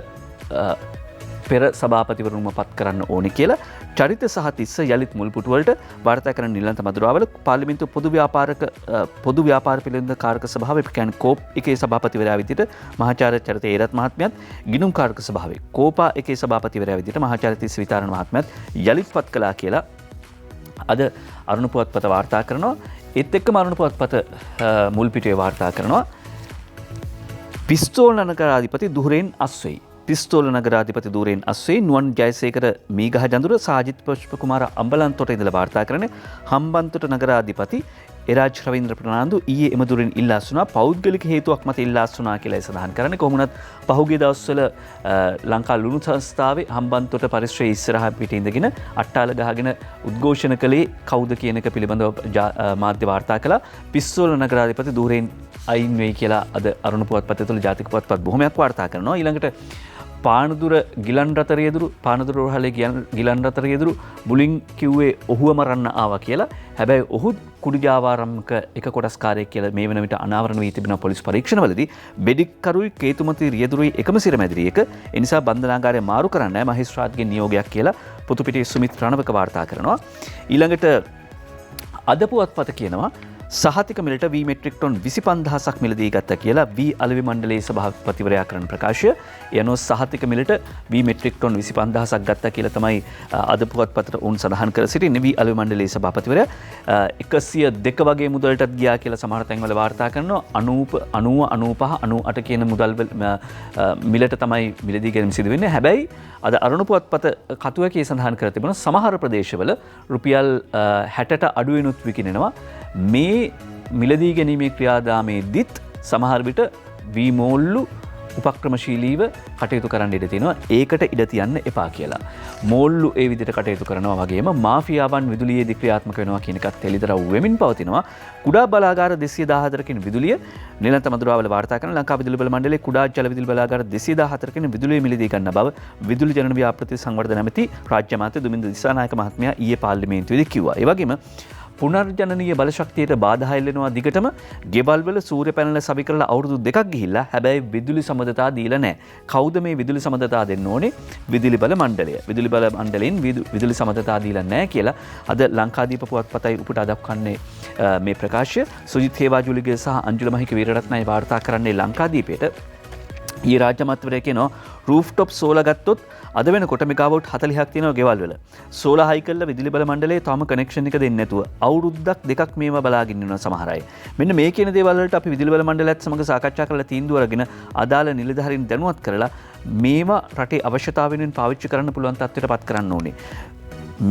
පෙර සභාපතිවරුන්ම පත් කරන්න ඕනේ කියලා. චරිත සහ තිස්ස යලිත් මුල් පුටු වලට වාර්තා කරන නිලන්ත මදුරාවල පාර්ලිමේන්තුව පොදු ව්‍යාපාර පිළිබඳ කාරක සභාවේ කියන්නේ කෝප් එකේ සභාපතිවරයා විදිහට මහාචාර්ය චරිත ඒරත් මහත්මයාත් ගිණුම් කාරක සභාවේ කෝපා එකේ සභාපතිවරයා විදිහට මහාචාර්ය තිස්ස විතාරණ මහත්මයාත් යලිත් පත් කළා කියලා අද අරුණ පුවත්පත වාර්තා කරනවා. ඒත් එක්කම අරුණ පුවත්පත මුල් පිටුවේ වාර්තා කරනවා පිස්තෝල නගරාධිපති දුරෙන් අස්වෙයි. පිස්තෝල නගරාධිපති දුරෙන් අස්වෙයි නුවන් ජයසේකර මීගහ ජඳුර සාජිත් පුෂ්ප කුමාර අම්බලන්තොට ඉඳලා වාර්තා කරන්නේ හම්බන්තොට නගරාධිපති එරාජ් රවීන්ද්‍ර ප්‍රනාන්දු ඊයේ එම දුරෙන් ඉල්ලා අස්ුණා පෞද්ගලික හේතුවක් මත ඉල්ලා අස්ුණා කියලා සඳහන් කරන්නේ. කොහොමුණත් පහුගිය දවස්වල ලංකා ලුණු සංස්ථාවේ හම්බන්තොට පරිශ්‍රයේ ඉස්සරහ පිටේ ඉඳගෙන අට්ටාල ගහගෙන උද්ඝෝෂණ කළේ කවුද කියන එක පිළිබඳව මාධ්‍ය වාර්තා කළා. පිස්තෝල නගරාධිපති දුරෙන් අයින් වෙයි කියලා අද අරුණ පුවත්පතේ තුල ජාතික පුවත්පත් බොහොමයක් වාර්තා කරනවා. ඊළඟට පානදුර ගිලන් රතර යෙදුරු පානදුර රෝහලේ ගිලන් රතර යෙදුරු බුලින් කිව්වේ ඔහුව මරන්න ආවා කියලා. හැබැයි ඔහු කුඩිජාවාරම්ක එක කොටස්කාරයෙක් කියලා මේ වෙන විට අනාවරණ වී තිබෙන පොලිස් පරීක්ෂණවලදී බෙඩික්කරුයි කේතුමති රියදුරුයි එකම සිරමැදිරියක ඒ නිසා බන්ධනාගාරය මාරු කරන්නයි මහේස්ත්‍රාත්ගේ නියෝගයක් කියලා පොතුපිටියේ සුමිත් රණවක වාර්තා කරනවා. ඊළඟට අද පුවත්පත කියනවා සහතික මිලට වී මෙට්‍රික් ටොන් 25000ක් මිලදී ගත්තා කියලා වී අලෙවි මණ්ඩලයේ සභාපතිවරයා කරන ප්‍රකාශය. යනෝ සහතික මිලට වී මෙට්‍රික් ටොන් 25000ක් ගත්තා කියලා තමයි අද පුවත්පතට උන් සඳහන් කර සිටින්නේ. වී අලෙවි මණ්ඩලයේ සභාපතිවරයා 102 වගේ මුදලටත් ගියා කියලා සමහර තැන්වල වාර්තා කරනවා. 90 95 98 කියන මුදල් මිලට තමයි මිලදී ගැනීම සිදු වෙන්නේ. හැබැයි අද අරුණ පුවත්පත කතුවකේ සඳහන් කර තිබුණා සමහර ප්‍රදේශවල රුපියල් 60ට අඩුවෙනුත් විකිනෙනවා. මේ මිලදී ගැනීමේ ක්‍රියාදාමයේදීත් සමහර විට වී මෝල්ලු උපක්‍රමශීලීව කටයුතු කරන්න ඉඩ තියෙනවා. ඒකට ඉඩ තියන්න එපා කියලා. මෝල්ලු ඒ විදිහට කටයුතු කරනවා වගේම මාෆියාවන් විදුලියේදී ක්‍රියාත්මක වෙනවා කියන එකත් තෙලිදරව් වෙමින් පවතිනවා. කුඩා බලාගාර 214කින් විදුලිය නිලන්ත මදුරාවල වාර්තා කරන ලංකා විදුලි බල මණ්ඩලයේ කුඩා ජල විදුලි බලාගාර 214කින් විදුලිය මිලදී ගන්න බව විදුලි ජන ව්‍යාපෘති සංවර්ධන ඇමති රාජ්‍ය අමාත්‍ය දුමින්ද දිසානායක මහත්මයා ඊයේ පාර්ලිමේන්තුවේදී කිව්වා. ඒ වගේම පුනර්ජනනීය බලශක්තියට බාධා එල්ලෙනවා දිගටම ගෙවල් වල සූර්ය පැනල සවි කරලා අවුරුදු 2ක් ගිහිල්ලා හැබැයි විදුලි සමදතා දීලා නැහැ. කවුද මේ විදුලි සමදතා දෙන්න ඕනේ? විදුලි බල මණ්ඩලය. විදුලි බල මණ්ඩලයෙන් විදුලි සමදතා දීලා නැහැ කියලා අද ලංකාදීප පුවත්පතයි උපුටා දක්වන්නේ මේ ප්‍රකාශය. සුජිත් හේවාජුලිගේ සහ අංජුල මහික වීරරත්නයි වාර්තා කරන්නේ ලංකාදීපයට. ඒ රාජ්‍ය අමාත්‍යවරයා කියනවා රූෆ්ටොප් සෝලා ගත්තොත් අද වෙනකොට මෙගාවොට් 40ක් තියෙනවා ගෙවල් වල. සෝලා හයි කළා විදුලි බල මණ්ඩලයේ තාම කනෙක්ෂන් එක දෙන්නේ නැතුව අවුරුද්දක් දෙකක් මේවා බලාගෙන ඉන්නවා සමහර අය. මෙන්න මේ කියන දේවල් වලට අපි විදුලි බල මණ්ඩලයත් සමග සාකච්ඡා කරලා තීන්දුව අරගෙන අදාළ නිලධාරීන් දැනුවත් කරලා මේවා රටේ අවශ්‍යතාවයෙන් පාවිච්චි කරන්න පුළුවන් තත්ත්වයට පත් කරන්න ඕනේ.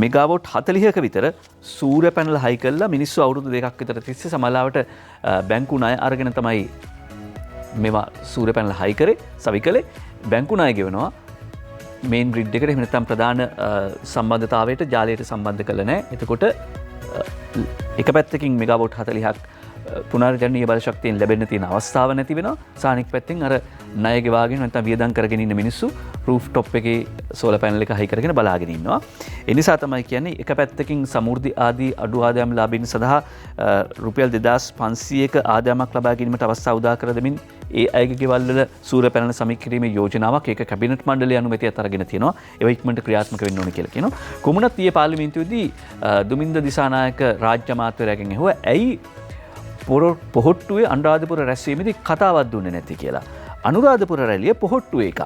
මෙගාවොට් 40ක විතර සූර්ය පැනල හයි කළා මිනිස්සු අවුරුදු දෙකක් විතර තිස්සේ සමහරවට බැංකු ණය අරගෙන තමයි මේවා සූර්ය පැනල හයි කරේ සවිකලේ බැංකු ණය ගෙවනවා මේන් ග්‍රිඩ් එකට එහෙම නැත්නම් ප්‍රධාන සම්බන්ධතාවයට ජාලයට සම්බන්ධ කළ නැහැ. එතකොට එක පැත්තකින් මෙගාවොට් 40ක් පුනර්ජනනීය බල ශක්තියෙන් ලැබෙන්න තියෙන අවස්ථාව නැති වෙනවා. සානික් පැත්තෙන් අර ණය ගෙවාගෙන නැත්නම් වියදම් කරගෙන ඉන්න මිනිස්සු රූෆ් টොප් එකේ සෝලර් පැනල් එක හයි කරගෙන බලාගෙන ඉන්නවා. ඒ නිසා තමයි කියන්නේ එක පැත්තකින් සමෘද්ධි ආදී අඩු ආදායම් ලාභීන් සඳහා රුපියල් 2500ක ආදායමක් ලබා ගැනීමට අවස්ථාව උදා කර දෙමින් ඒ අයගේ ගෙවල් වල සූර්ය පැනල් සමීකරීමේ යෝජනාවක් ඒක කැබිනට් මණ්ඩලයේ අනුමැතියත් අරගෙන තියෙනවා. ඒවා ඉක්මනට ක්‍රියාත්මක වෙන්න ඕනේ කියලා කියනවා. කොමුණත් ඊයේ පාර්ලිමේන්තුවේදී දුමින්ද දිසානායක රාජ්‍ය අමාත්‍යවරයාගෙන් ඇහුවා ඇයි පොහොට්ටුවේ අනුරාධපුර රැස්වීමේදී කතාවක් දුන්නේ නැති කියලා. අනුරාධපුර රැළිය පොහොට්ටුවේ එකක්.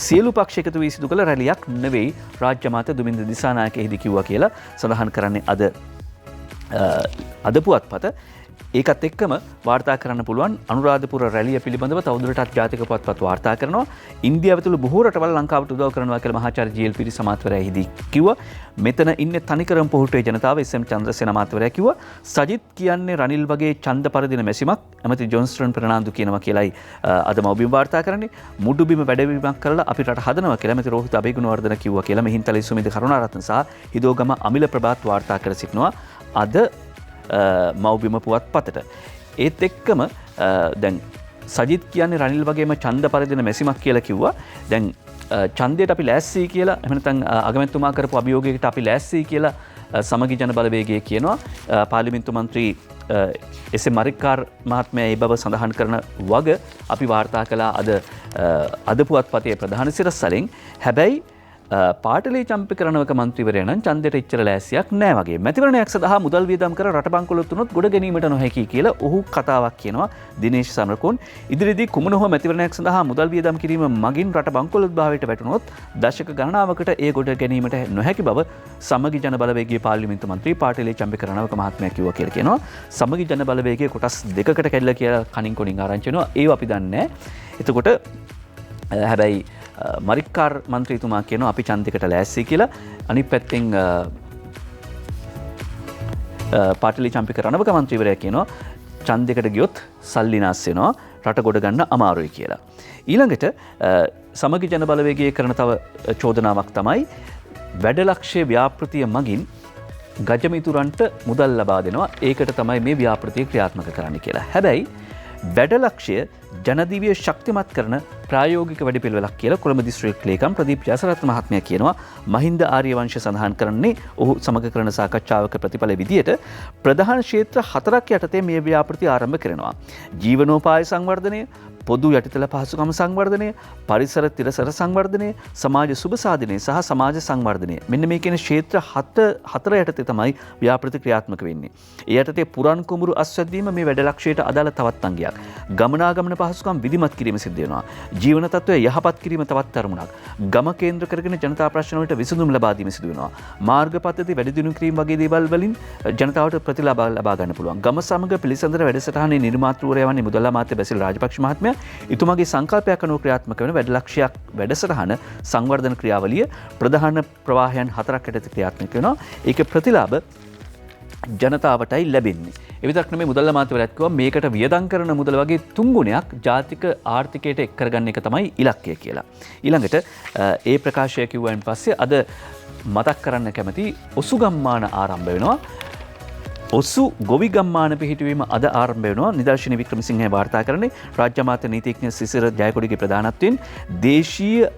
සියලු පක්ෂ එකතු වී සිදු කළ රැළියක් නෙවෙයි රාජ්‍ය අමාත්‍ය දුමින්ද දිසානායක එහිදී කිව්වා කියලා සඳහන් කරන්නේ අද පුවත්පත. ඒකත් එක්කම වාර්තා කරන්න පුළුවන් අනුරාධපුර රැළිය පිළිබඳව තවදුරටත් ජාතික පුවත්පත් වාර්තා කරනවා. ඉන්දියාව ඇතුළු බොහෝ රටවල් ලංකාවට උදව් කරනවා කියලා මහාචාර්ය ජී.එල්. පිරිස් අමාත්‍යවරයා එහිදී කිව්වා. මෙතන ඉන්නේ තනිකරම පොහොට්ටුවේ ජනතාව එස්.එම්. චන්ද්‍රසේන අමාත්‍යවරයා කිව්වා. සජිත් කියන්නේ රනිල් වගේ ඡන්ද පරදින මැසිමක් ඇමති ජොන්ස්ටන් ප්‍රනාන්දු කියනවා කියලායි අද මවබිම වාර්තා කරන්නේ. මුඩුබිම වැඩවීමක් කරලා අපි රට හදනවා කියලා ඇමති රෝහිත අබේගුණවර්ධන කිව්වා කියලා මිහින්තලේ සුමිද කරුණාරත්න සහ හිදෝගම අමිල ප්‍රභාත් වාර්තා කර සිටිනවා. අද මවබිම පුවත්පතට. ඒත් එක්කම දැන් සජිත් කියන්නේ රනිල් වගේම ඡන්ද පරදින මැසිමක් කියලා කිව්වා. දැන් ඡන්දයට අපි ලෑස්ති කියලා එහෙම නැත්නම් අගමැතිතුමා කරපු අභියෝගයකට අපි ලෑස්ති කියලා සමගි ජන බලවේගය කියනවා. පාර්ලිමේන්තු මන්ත්‍රී එස්.එම්. මරික්කාර් මහත්මයා ඒ බව සඳහන් කරන වග අපි වාර්තා කළා අද පුවත්පතේ ප්‍රධාන සිරස්වලින්. හැබැයි පාටලී චම්පිකරණවක මන්ත්‍රීවරයා නම් ඡන්දයට ඉච්චර ලෑස්තියක් නැහැ වගේ. මැතිවරණයක් සඳහා මුදල් වියදම් කර රට බංකොලොත් වුණොත් ගොඩ ගැනීමට නොහැකි කියලා ඔහු කතාවක් කියනවා දිනේෂ් සමරකෝන්. ඉදිරියේදී කුමන හෝ මැතිවරණයක් සඳහා මුදල් වියදම් කිරීම මගින් රට බංකොලොත් භාවයට වැටුණොත් දශක ගණනාවකට ඒ ගොඩ ගැනීමට නොහැකි බව සමගි ජන බලවේගයේ පාර්ලිමේන්තු මන්ත්‍රී පාටලී චම්පිකරණවක මහත්මයා කිව්වා කියලා කියනවා. සමගි ජන බලවේගයේ කොටස් දෙකකට කැඩලා කියලා කණින් කොණින් ආරංචි වෙනවා. ඒව අපි දන්නේ නැහැ. එතකොට හැබැයි මරික්කාර් මන්ත්‍රීතුමා කියනවා අපි ඡන්දයකට ලෑස්ති කියලා. අනිත් පැත්තෙන් පාටලී චම්පිකරණවක මන්ත්‍රීවරයා කියනවා ඡන්දයකට ගියොත් සල්ලි නාස් වෙනවා රට ගොඩ ගන්න අමාරුයි කියලා. ඊළඟට සමගි ජන බලවේගයේ කරන තව චෝදනාවක් තමයි වැඩලක්ෂ්‍ය ව්‍යාපෘතිය මගින් ගජමිතුරන්ට මුදල් ලබා දෙනවා. ඒකට තමයි මේ ව්‍යාපෘතිය ක්‍රියාත්මක කරන්න කියලා. හැබැයි වැඩලක්ෂ්‍ය ජනදිවිය ශක්තිමත් කරන ප්‍රායෝගික වැඩපිළිවෙලක් කියලා කොළඹ දිස්ත්‍රික් ලේකම් ප්‍රදීප් ජයසරත්න මහත්මයා කියනවා. මහින්ද ආර්යවංශ සඳහන් කරන්නේ ඔහු සමග කරන සාකච්ඡාවක ප්‍රතිඵල විදියට ප්‍රධාන ක්ෂේත්‍ර 4ක් යටතේ මේ ව්‍යාපෘති ආරම්භ කරනවා. ජීවනෝපාය සංවර්ධනය, පොදු යටිතල පහසුකම් සංවර්ධනය, පරිසර තිරසර සංවර්ධනය, සමාජ සුබ සාධනය සහ සමාජ සංවර්ධනය. මෙන්න මේ කියන ක්ෂේත්‍ර 4 යටතේ තමයි ව්‍යාපෘති ක්‍රියාත්මක වෙන්නේ. ඒ යටතේ පුරන් කුඹුරු අස්වැද්දීම මේ වැඩ ලක්ෂ්‍යයට අදාළ තවත් අංගයක්. ගමනාගමන පහසුකම් විධිමත් කිරීම සිද්ධ වෙනවා. ජීවන තත්ත්වය යහපත් කිරීම තවත් අරමුණක්. ගම කේන්ද්‍ර කරගෙන ජනතා ප්‍රශ්න වලට විසඳුම් ලබා දීම සිදු වෙනවා. මාර්ග පද්ධති වැඩි දියුණු කිරීම වගේ දේවල් වලින් ජනතාවට ප්‍රතිලාභ ලබා ගන්න පුළුවන්. ගම සමග පිළිසඳර වැඩසටහනේ නිර්මාතෘවරයා වන්නේ මුදල් අමාත්‍ය බැසිල් රාජපක්ෂ මහත්මයා. එතුමාගේ සංකල්පයක් අනුව ක්‍රියාත්මක වෙන වැඩ ලක්ෂ්‍යයක් වැඩසටහන සංවර්ධන ක්‍රියාවලිය ප්‍රධාන ප්‍රවාහයන් 4ක් යටතේ ක්‍රියාත්මක වෙනවා. ඒකේ ප්‍රතිලාභ ජනතාවටයි ලැබෙන්නේ. ඒ විතරක් නෙමෙයි මුදල් අමාත්‍යවරයාත් කිව්වා මේකට වියදම් කරන මුදල වගේ 3 ගුණයක් ජාතික ආර්ථිකයට එක් කරගන්න එක තමයි ඉලක්කය කියලා. ඊළඟට ඒ ප්‍රකාශය කිව්වන් පස්සේ අද මතක් කරන්න කැමති ඔසු ගම්මාන ආරම්භ වෙනවා. ඔසු ගොවි ගම්මාන පිහිටුවීම අද ආරම්භ වෙනවා. නිදර්ශන වික්‍රමසිංහ වාර්තා කරන්නේ රාජ්‍ය අමාත්‍ය නීතිඥ සිසිර ජයකොඩිගේ ප්‍රධානත්වයෙන් දේශීය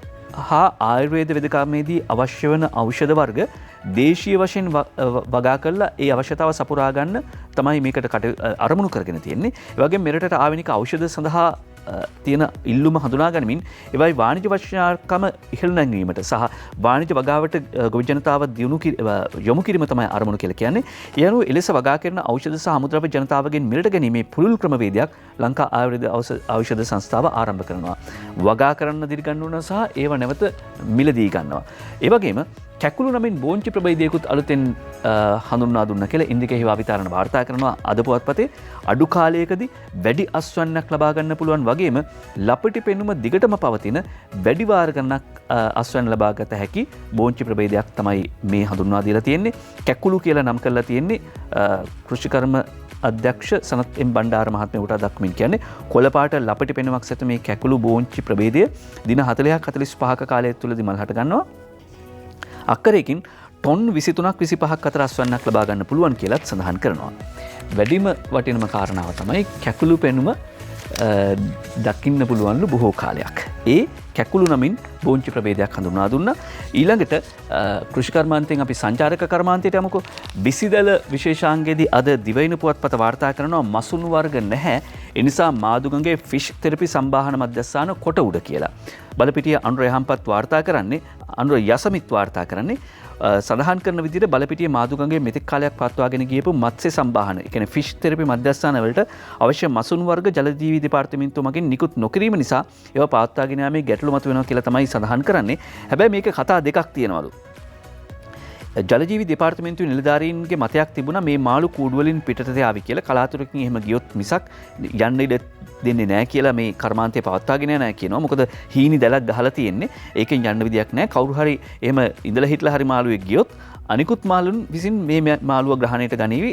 හා ආයුර්වේද වෙදකමේදී අවශ්‍ය වන ඖෂධ වර්ග දේශීය වශයෙන් වගා කරලා ඒ අවශ්‍යතාව සපුරා ගන්න තමයි මේකට අරමුණු කරගෙන තියෙන්නේ. ඒ වගේම මෙරටට ආවෙනික ඖෂධ සඳහා තියෙන ඉල්ලුම හඳුනා ගනිමින් ඒවයි වාණිජ වශයෙන්කම ඉහළ නැංවීමට සහ වාණිජ වගාවට ගොවි ජනතාව යොමු කිරීම තමයි අරමුණු කියලා කියන්නේ. ඒ අනුව එලෙස වගා කරන ඖෂධ සහ අමුද්‍රව්‍ය ජනතාවගෙන් මිලට ගැනීමේ පුළුල් ක්‍රමවේදයක් ලංකා ආයුර්වේද ඖෂධ සංස්ථාව ආරම්භ කරනවා. වගා කරන්න දිරිගන්වනවා සහ ඒව නැවත මිලදී ගන්නවා. ඒ වගේම කැකුළු නමින් බෝංචි ප්‍රභේදයකුත් අලුතෙන් හඳුන්වා දුන්න කියලා ඉන්දිකේහි අවිතරණ වාර්තා කරනවා. අද පුවත්පතේ අඩු කාලයකදී වැඩි අස්වැන්නක් ලබා ගන්න පුළුවන් වගේම ලපටි පෙනුම දිගටම පවතින වැඩි වාර ගණනක් අස්වැන්න ලබා ගත හැකි බෝංචි ප්‍රභේදයක් තමයි මේ හඳුන්වා දීලා තියෙන්නේ. කැකුළු කියලා නම් කරලා තියෙන්නේ කෘෂිකර්ම අධ්‍යක්ෂ සනත් එම් බණ්ඩාර මහත්මයා උට දක්වමින් කියන්නේ කොළපාට ලපටි පෙනුමක් සැත මේ කැකුළු බෝංචි ප්‍රභේදය දින 40ක් 45ක කාලය තුළදී මල් හට ගන්නවා. අක්කරයකින් ටොන් 23ක් 25ක් අතර අස්වැන්නක් ලබා ගන්න පුළුවන් කියලාත් සඳහන් කරනවා. වැඩිම වටිනම කාරණාව තමයි කැකුළු පෙනුම දකින්න පුළුවන්ලු බොහෝ කාලයක්. ඒ කැකුළු නමින් බෝංචි ප්‍රභේදයක් හඳුන්වා දුන්නා. ඊළඟට කෘෂිකර්මාන්තයෙන් අපි සංචාරක කර්මාන්තයට යමුකෝ. බිසිදල විශේෂාංගයේදී අද දිවයින පුවත්පත වාර්තා කරනවා මසුන් වර්ග නැහැ. ඒ නිසා මාදුගඟේ ෆිෂ් තෙරපි සම්බාහන මධ්‍යස්ථාන කොට උඩ කියලා. බලපිටිය අනුර යහම්පත් වාර්තා කරන්නේ අනුර යසමිත් වාර්තා කරන්නේ සඳහන් කරන විදිහට බලපිටිය මාදුගඟේ මෙතෙක් කාලයක් පවත්වාගෙන ගියපු මත්ස්‍ය සම්බාහන, ඒ කියන්නේ ෆිෂ් තෙරපි මධ්‍යස්ථාන වලට අවශ්‍ය මසුන් වර්ග ජලජීවි දෙපාර්තමේන්තුව මගින් නිකුත් නොකිරීම නිසා ඒවා පවත්වාගෙන යාමේ ගැටලු මතුවෙනවා කියලා තමයි සඳහන් කරන්නේ. හැබැයි මේක කතා දෙකක් තියෙනවලු. ජලජීවි දෙපාර්තමේන්තුවේ නිලධාරීන්ගේ මතයක් තිබුණා මේ මාළු කූඩු වලින් පිටතට ආවි කියලා. කලාතුරකින් එහෙම ගියොත් මිසක් යන්න ඉඩ දෙන්නේ නැහැ කියලා මේ කර්මාන්තය පවත්වාගෙන නැහැ කියනවා. මොකද හීනි දැලක් ගහලා තියෙන්නේ. ඒකෙන් යන්න විදියක් නැහැ. කවුරු හරි එහෙම ඉඳලා හිටලා හරි මාළුවෙක් ගියොත් අනිකුත් මාළුන් විසින් මේ මාළුව ග්‍රහණයට ගනීවි.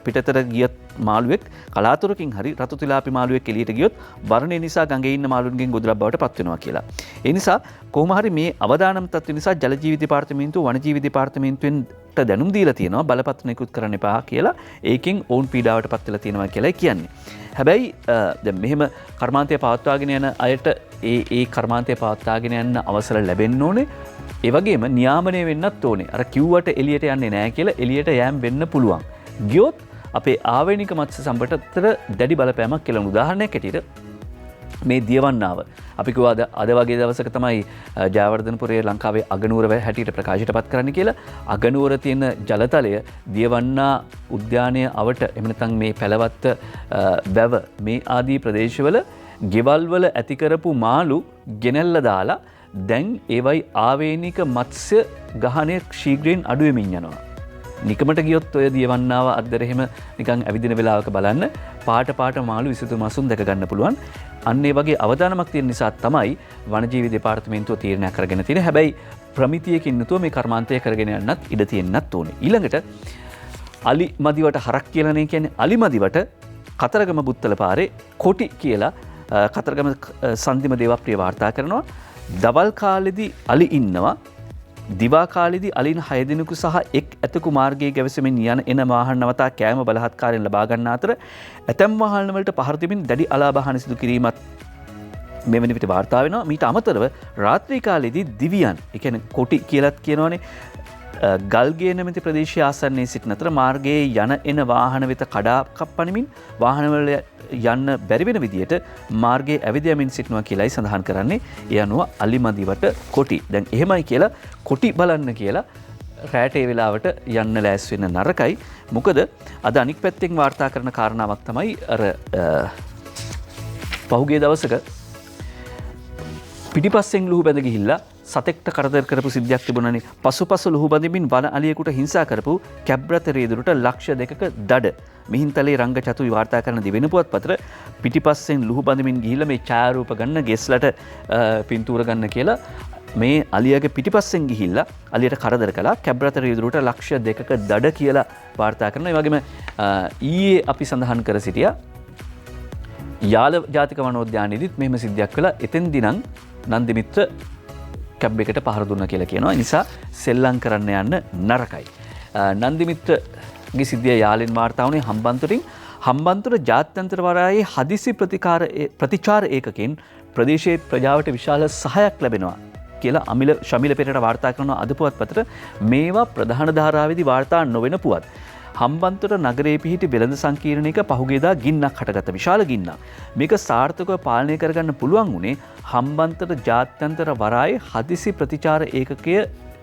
පිටතට ගියත් මාළුවෙක් කලාතුරකින් හරි රතු තිලාපි මාළුවෙක් එළියට ගියොත් වර්ණය නිසා ගඟේ ඉන්න මාළුන්ගෙන් ගොදුරක් බවට පත් වෙනවා කියලා. ඒ නිසා කොහොම හරි මේ අවදානම් තත්ත්ව නිසා ජලජීවි දෙපාර්තමේන්තුව වනජීවි දෙපාර්තමේන්තුවෙන්ට දැනුම් දීලා තියෙනවා බලපත්‍ර නිකුත් කරන්න එපා කියලා. ඒකෙන් ඔවුන් පීඩාවට පත් වෙලා තියෙනවා කියලායි කියන්නේ. හැබැයි දැන් මෙහෙම කර්මාන්තය පවත්වාගෙන යන අයට ඒ කර්මාන්තය පවත්වාගෙන යන්න අවසර ලැබෙන්න ඕනේ. ඒ වගේම නියාමනය වෙන්නත් ඕනේ. අර කිව්වට එළියට යන්නේ නැහැ කියලා එළියට යෑම වෙන්න පුළුවන්. ගියොත් අපේ ආවේනික මත්ස්‍ය සම්පතට දැඩි බලපෑමක් කියලා උදාහරණයක් ඇටියට මේ දියවන්නාව අපි කිව්වා අද වගේ දවසක තමයි ජයවර්ධනපුරයේ ලංකාවේ අගනුවර හැටියට ප්‍රකාශයට පත් කරන්න කියලා. අගනුවර තියෙන ජලතලය දියවන්නා උද්‍යානය අවට එහෙම නැත්නම් මේ පැලවත්ත වැව මේ ආදී ප්‍රදේශවල ගෙවල් වල ඇති කරපු මාළු ගෙනල්ලා දාලා දැන් ඒවයි ආවේනික මත්ස්‍ය ගහණය ශීඝ්‍රයෙන් අඩු වෙමින් යනවා. නිකමට ගියොත් ඔය දියවන්නාව අද්දර එහෙම නිකන් ඇවිදින වෙලාවක බලන්න පාට මාළු විසුතු මසුන් දැක ගන්න පුළුවන්. අන්න ඒ වගේ අවදානමක් තියෙන නිසා තමයි වනජීවි දෙපාර්තමේන්තුව තීරණයක් කරගෙන තියෙන්නේ. හැබැයි ප්‍රමිතියකින් යුතුව මේ කර්මාන්තය කරගෙන යන්නත් ඉඩ තියෙන්නත් ඕනේ. ඊළඟට අලි මදිවට හරක් කියලානේ කියන්නේ. අලි මදිවට කතරගම බුත්තල පාරේ කොටි කියලා කතරගම සන්දිම දේවප්‍රිය වාර්තා කරනවා. දවල් කාලෙදී අලි ඉන්නවා. දිවා කාලෙදී අලින් 6 දිනකු සහ එක් ඇතකු මාර්ගයේ ගැවසෙමින් යන එන වාහන නවතා කෑම බලහත්කාරයෙන් ලබා ගන්න අතර ඇතැම් වාහන වලට පහර දෙමින් දැඩි අලාභහානි සිදු කිරීමත් මෙවැනි විට වාර්තා වෙනවා. මීට අමතරව රාත්‍රී කාලෙදී දිවියන්, ඒ කියන්නේ කොටි කියලාත් කියනවනේ, ගල්ගේ නැමැති ප්‍රදේශයේ ආසන්නයේ සිටින අතර මාර්ගයේ යන එන වාහන වෙත කඩා කප්පණමින් වාහනවල යන්න බැරි වෙන විදියට මාර්ගයේ ඇවිද යමින් සිටිනවා කියලායි සඳහන් කරන්නේ. ඒ අනුව අලිමදිවට කොටි. දැන් එහෙමයි කියලා කොටි බලන්න කියලා රැට ඒ වෙලාවට යන්න ලෑස් වෙන්න නරකයි. මොකද අද අනික් පැත්තෙන් වාර්තා කරන කාරණාවක් තමයි අර පහුගිය දවසක පිටිපස්සෙන් ලුහු බැඳ ගිහිල්ලා සතෙක්ට කරදර කරපු සිද්ධියක් තිබුණානේ. පසුපස ලුහු බඳමින් වන අලියෙකුට හිංසා කරපු කැබ්රත රේදුරට ලක්ෂ 2ක දඩ. මිහින්තලේ රංග චතු වාර්තා කරන දිවෙන පුවත්පතට පිටිපස්සෙන් ලුහු බඳමින් ගිහිල්ලා මේ ඡායාරූප ගන්න ගෙස්ලට පින්තූර ගන්න කියලා මේ අලියගේ පිටිපස්සෙන් ගිහිල්ලා අලියට කරදර කළා. කැබ්රත රේදුරට ලක්ෂ 2ක දඩ කියලා වාර්තා කරනවා. ඒ වගේම ඊයේ අපි සඳහන් කර සිටියා යාල ජාතික වනෝද්‍යානයේදීත් මෙහෙම සිද්ධියක් වෙලා එතෙන්දී නම් නන්දිමිත්‍ර කැබ් එකට පහර දුන්නා කියලා කියනවා. ඒ නිසා සෙල්ලම් කරන්න යන්න නරකයි. නන්දිමිත්‍රගේ සිද්ධිය යාලෙන් වාර්තා වුණේ හම්බන්තොටින්. හම්බන්තොට ජාත්‍යන්තර වරායේ හදිසි ප්‍රතිචාර ඒකකෙන් ප්‍රදේශයේ ප්‍රජාවට විශාල සහයක් ලැබෙනවා කියලා ශමිල පෙරේරා වාර්තා කරන අද පුවත්පතට මේවා ප්‍රධාන ධාරාවේදී වාර්තා නොවන පුවත්. හම්බන්තොට නගරයේ පිහිටි වෙළඳ සංකීර්ණයක පහුගියදා ගින්නක් හටගත්ත විශාල ගින්නක්. මේක සාර්ථකව පාලනය කරගන්න පුළුවන් වුණේ හම්බන්තොට ජාත්‍යන්තර වරායේ හදිසි ප්‍රතිචාර ඒකකය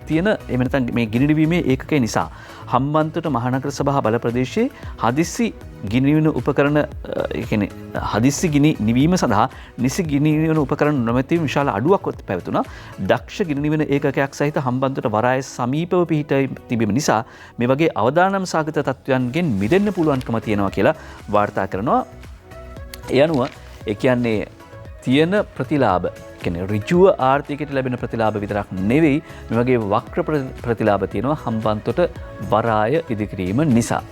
තියෙන එහෙම නැත්නම් මේ ගිනි නිවීමේ ඒකකය නිසා හම්බන්තොට මහනගර සභා බල ප්‍රදේශයේ හදිසි ගිනි නිවන උපකරණ ඒ කියන්නේ හදිසි ගිනි නිවීම සඳහා නිසි ගිනි නිවන උපකරණ නොමැති විශාල අඩුවක් පැවතුණා. දක්ෂ ගිනි නිවන ඒකකයක් සහිත හම්බන්තොට වරායේ සමීපව පිහිටී තිබීම නිසා මේ වගේ අවදානම් සාගත තත්ත්වයන්ගෙන් මිදෙන්න පුළුවන්කම තියෙනවා කියලා වාර්තා කරනවා. ඒ අනුව ඒ කියන්නේ තියෙන ප්‍රතිලාභ කියන්නේ ඍජුව ආර්ථිකයට ලැබෙන ප්‍රතිලාභ විතරක් නෙවෙයි මේ වගේ වක්‍ර ප්‍රතිලාභ තියෙනවා හම්බන්තොට වරාය ඉදිකිරීම නිසා.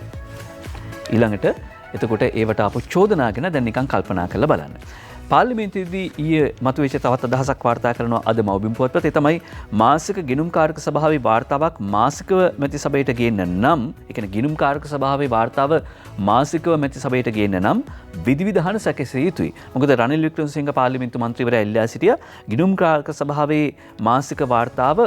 ඊළඟට එතකොට ඒවට ආපු චෝදනා ගැන දැන් නිකන් කල්පනා කරලා බලන්න. පාර්ලිමේන්තුවේදී ඊයේ මතුවෙච්ච තවත් අදහසක් වාර්තා කරනවා අද මව්බිම් පුවත්පතේ තමයි මාසික ගිණුම්කාරක සභාවේ වාර්තාවක් මාසිකව මැති සභාවට ගේන්න නම් ඒ කියන්නේ ගිණුම්කාරක සභාවේ වාර්තාව මාසිකව මැති සභාවට ගේන්න නම් විධිවිධාන සැකසිය යුතුයි. මොකද රනිල් වික්‍රමසිංහ පාර්ලිමේන්තු මන්ත්‍රීවරයා එල්ලා සිටියා ගිණුම්කාරක සභාවේ මාසික වාර්තාව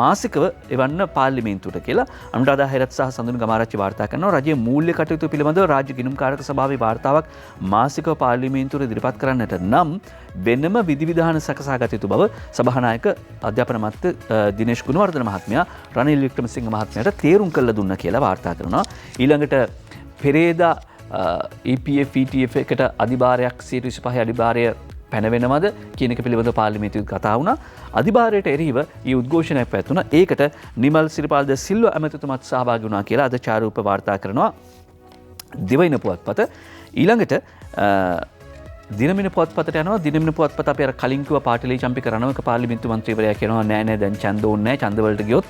මාසිකව එවන්න පාර්ලිමේන්තුවට කියලා. අනුරාධා හේරත් සහ සඳුන් ගමාරච්චි වාර්තා කරනවා රජයේ මූල්‍ය කටයුතු පිළිබඳව රාජ්‍ය ගිණුම්කාරක සභාවේ වාර්තාවක් මාසිකව පාර්ලිමේන්තුවට ඉදිරිපත් කරන්නට නම් වෙනම විධිවිධාන සකසා ගත යුතු බව සභානායක අධ්‍යාපන මන්ත්‍රී දිනේෂ් ගුණවර්ධන මහත්මයා රනිල් වික්‍රමසිංහ මහත්මයාට තේරුම් කළ දුන්නා කියලා වාර්තා කරනවා. ඊළඟට පෙරේදා EPF ETF එකට අධිභාරයක් 125 අධිභාරය පැනවෙනවද කියන එක පිළිබඳව පාර්ලිමේන්තුවේ කතා වුණා. අධිභාරයට එරෙහිව ඊ උද්ඝෝෂණයක් පැවැත්වුණා. ඒකට නිමල් සිරිපාල් ද සිල්වා ඇමතිතුමත් සහභාගී වුණා කියලා අද චාරූප වාර්තා කරනවා දිවයින පුවත්පත. ඊළඟට දිනමින පුවත්පතට යනවා. දිනමින පුවත්පත අපි අර කලින් කිව්ව පාටිලී චම්පික රණවක පාර්ලිමේන්තු මන්ත්‍රීවරයා කියනවා නෑ නෑ දැන් ඡන්ද ඕනේ නෑ ඡන්ද වලට ගියොත්